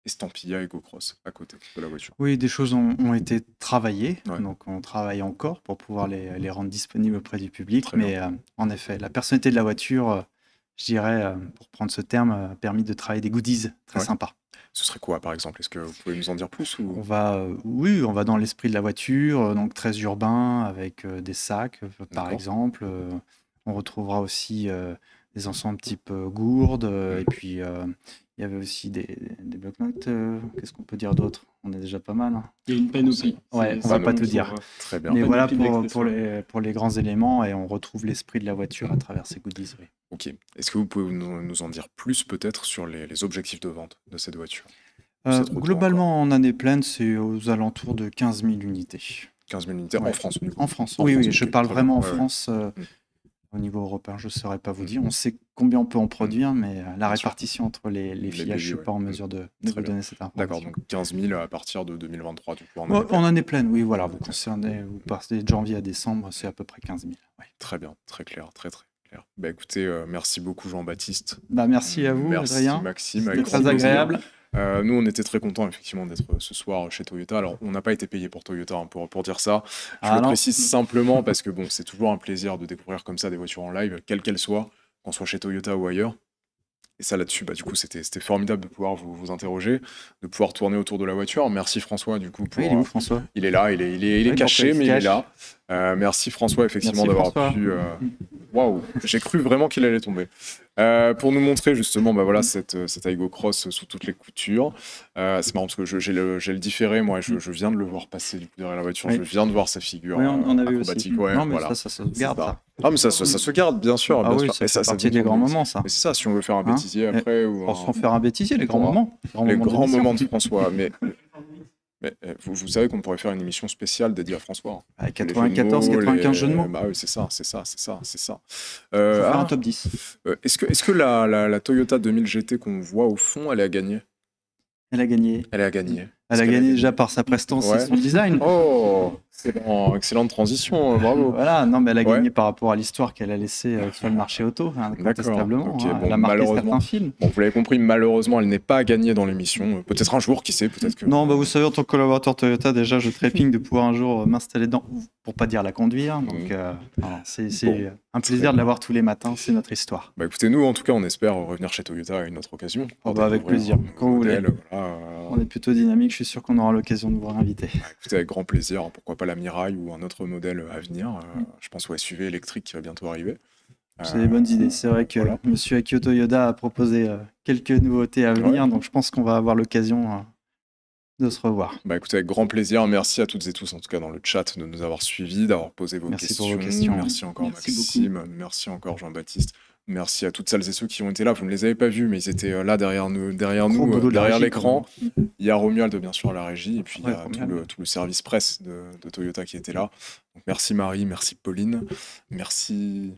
Speaker 1: estampillé Aigo Cross à côté de la voiture?
Speaker 3: Oui, des choses ont été travaillées,
Speaker 1: Ouais.
Speaker 3: donc on travaille encore pour pouvoir les rendre disponibles auprès du public.
Speaker 1: Très
Speaker 3: Mais en effet, la personnalité de la voiture, je dirais, pour prendre ce terme, a permis de travailler des goodies très
Speaker 1: Ouais.
Speaker 3: sympas.
Speaker 1: Ce serait quoi, par exemple? Est-ce que vous pouvez nous en dire plus
Speaker 3: On
Speaker 1: ou...
Speaker 3: va, on va dans l'esprit de la voiture, donc très urbain, avec des sacs, par
Speaker 1: D'accord.
Speaker 3: exemple. On retrouvera aussi des ensembles type gourde, et puis il y avait aussi des blocs-notes. Qu'est-ce qu'on peut dire d'autre? On est déjà pas mal. Hein.
Speaker 7: Il y a une panoplie.
Speaker 3: Ouais, on va pas tout dire.
Speaker 1: Très bien.
Speaker 3: Mais voilà
Speaker 7: panoplie
Speaker 3: pour les grands éléments, et on retrouve l'esprit de la voiture à travers ces goodies. Oui.
Speaker 1: Ok. Est-ce que vous pouvez nous en dire plus peut-être sur les objectifs de vente de cette voiture?
Speaker 3: Globalement, en année pleine, c'est aux alentours de 15 000 unités.
Speaker 1: 15 000 unités
Speaker 3: Ouais.
Speaker 1: en France. Du coup.
Speaker 3: En France,
Speaker 1: En
Speaker 3: oui,
Speaker 1: France,
Speaker 3: oui, je
Speaker 1: ok,
Speaker 3: parle
Speaker 1: très
Speaker 3: vraiment en
Speaker 1: bien. Ouais,
Speaker 3: France. Au niveau européen, je ne saurais pas vous dire. On sait combien on peut en produire, mais la
Speaker 1: Bien sûr.
Speaker 3: répartition entre les filiales,
Speaker 1: pays,
Speaker 3: je ne suis
Speaker 1: ouais.
Speaker 3: pas en mesure de
Speaker 1: Très
Speaker 3: vous
Speaker 1: bien.
Speaker 3: donner cette information.
Speaker 1: D'accord, donc 15 000 à partir de 2023, du coup. En
Speaker 3: Ouais,
Speaker 1: année pleine.
Speaker 3: en année pleine, oui, voilà. Vous partez de janvier à décembre, c'est à peu près 15 000. Ouais.
Speaker 1: Très bien, très clair, très très clair. Bah écoutez, merci beaucoup Jean-Baptiste.
Speaker 3: Bah, merci à vous,
Speaker 1: Merci
Speaker 3: Adrien.
Speaker 1: Maxime.
Speaker 3: C'était
Speaker 1: avec
Speaker 3: très
Speaker 1: grand plaisir.
Speaker 3: agréable.
Speaker 1: Nous, on était très contents effectivement d'être ce soir chez Toyota. Alors, on n'a pas été payé pour Toyota hein, pour dire ça. Je
Speaker 3: Ah
Speaker 1: le
Speaker 3: non.
Speaker 1: précise simplement parce que bon, c'est toujours un plaisir de découvrir comme ça des voitures en live, quelles qu'elles soient, qu'on soit chez Toyota ou ailleurs. Et ça là-dessus, bah, du coup, c'était formidable de pouvoir vous interroger, de pouvoir tourner autour de la voiture. Merci François, du coup, pour,
Speaker 3: Oui, il est où, François?
Speaker 1: il est là, il est
Speaker 3: Oui,
Speaker 1: caché,
Speaker 3: pourquoi il
Speaker 1: mais
Speaker 3: se
Speaker 1: il est là. Merci François, effectivement,
Speaker 3: Merci,
Speaker 1: d'avoir
Speaker 3: François.
Speaker 1: pu. Waouh, j'ai cru vraiment qu'il allait tomber. Pour nous montrer justement bah, voilà, cette Aygo Cross sous toutes les coutures. C'est marrant parce que j'ai le différé, moi, je viens de le voir passer du coup derrière la voiture,
Speaker 3: Oui.
Speaker 1: je viens de voir sa figure
Speaker 3: Oui, on a vu aussi.
Speaker 1: acrobatique. Ouais,
Speaker 3: Non, mais
Speaker 1: voilà.
Speaker 3: ça se garde.
Speaker 1: C'est
Speaker 3: Ça.
Speaker 1: Ah, mais ça se garde, bien sûr.
Speaker 3: Ah
Speaker 1: bien
Speaker 3: oui,
Speaker 1: sûr.
Speaker 3: ça
Speaker 1: Et
Speaker 3: fait partie
Speaker 1: devient
Speaker 3: des grands
Speaker 1: bien.
Speaker 3: moments, ça.
Speaker 1: Mais c'est ça, si on veut faire un
Speaker 3: Hein
Speaker 1: bêtisier après. Ou
Speaker 3: Pour s'en faire un bêtisier, les grands moments.
Speaker 1: les
Speaker 3: de
Speaker 1: grands
Speaker 3: l'émission.
Speaker 1: moments de François. Mais vous savez qu'on pourrait faire une émission spéciale dédiée à François.
Speaker 3: Avec
Speaker 1: Les
Speaker 3: 94,
Speaker 1: jeux de mots,
Speaker 3: 95 jeux de mots.
Speaker 1: Bah oui, c'est ça.
Speaker 3: Faut faire un top 10.
Speaker 1: Est-ce que la Toyota 2000 GT qu'on voit au fond, elle est à gagner?
Speaker 3: Elle a gagné.
Speaker 1: Elle est à gagner.
Speaker 3: Elle a gagné déjà par sa prestance
Speaker 1: Ouais.
Speaker 3: et son design.
Speaker 1: Oh, excellente transition, bravo.
Speaker 3: Voilà, non, mais elle a
Speaker 1: Ouais.
Speaker 3: gagné par rapport à l'histoire qu'elle a laissée sur le marché auto, incontestablement.
Speaker 1: Ok,
Speaker 3: hein.
Speaker 1: bon,
Speaker 3: Elle a marqué
Speaker 1: malheureusement.
Speaker 3: certains films.
Speaker 1: Bon, vous l'avez compris, malheureusement, elle n'est pas à gagner dans l'émission. Peut-être un jour, qui sait, peut-être que.
Speaker 3: Non, bah vous savez, en tant que collaborateur Toyota, déjà, je trépigne de pouvoir un jour m'installer dedans, pour pas dire la conduire. Donc, voilà, c'est
Speaker 1: Bon,
Speaker 3: un plaisir de la voir tous les matins, c'est notre histoire.
Speaker 1: Bah écoutez, nous, en tout cas, on espère revenir chez Toyota à une autre occasion.
Speaker 3: Oh, bah, avec
Speaker 1: découvrir
Speaker 3: plaisir,
Speaker 1: un
Speaker 3: quand vous
Speaker 1: modèle,
Speaker 3: voulez.
Speaker 1: voilà,
Speaker 3: On est plutôt dynamique, je suis sûr qu'on aura l'occasion de vous réinviter.
Speaker 1: Bah, écoutez, avec grand plaisir. Pourquoi pas la Mirai ou un autre modèle à venir. Je pense au SUV électrique qui va bientôt arriver.
Speaker 3: C'est des bonnes idées. C'est vrai que
Speaker 1: voilà.
Speaker 3: Monsieur Akio Toyoda a proposé quelques nouveautés à venir, donc je pense qu'on va avoir l'occasion de se revoir.
Speaker 1: Bah écoutez, avec grand plaisir. Merci à toutes et tous, en tout cas dans le chat, de nous avoir suivis, d'avoir posé vos
Speaker 3: Merci
Speaker 1: questions.
Speaker 3: pour vos questions.
Speaker 1: Merci encore
Speaker 7: Merci
Speaker 1: Maxime. Merci encore Jean-Baptiste. Merci à toutes celles et ceux qui ont été là. Vous ne les avez pas vus, mais ils étaient là derrière nous,
Speaker 3: Gros boulot de la
Speaker 1: derrière
Speaker 3: régie,
Speaker 1: l'écran. Il y a Romuald, bien sûr, à la régie, et puis il y
Speaker 3: Ouais,
Speaker 1: a
Speaker 3: Romuald.
Speaker 1: tout le service presse de Toyota qui était là. Donc, merci Marie, merci Pauline, merci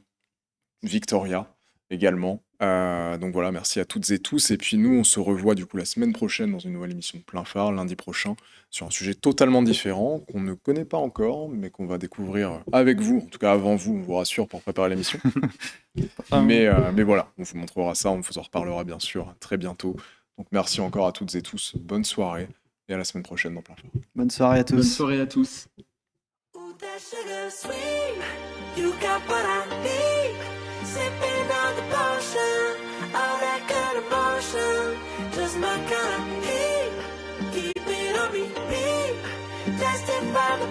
Speaker 1: Victoria également. Donc voilà, merci à toutes et tous. Et puis nous, on se revoit du coup la semaine prochaine dans une nouvelle émission de Plein Phare, lundi prochain, sur un sujet totalement différent, qu'on ne connaît pas encore, mais qu'on va découvrir avec vous, en tout cas avant vous, on vous rassure pour préparer l'émission. mais voilà, on vous montrera ça, on vous en reparlera bien sûr très bientôt. Donc merci encore à toutes et tous, bonne soirée, et à la semaine prochaine dans Plein Phare.
Speaker 3: Bonne soirée à tous.
Speaker 7: Bonne soirée à tous.
Speaker 8: Ooh, that sugar sweet. You got what I need. Sipping on the potion. All that good emotion. Just my kind of heat. Keep it on repeat. Tested by the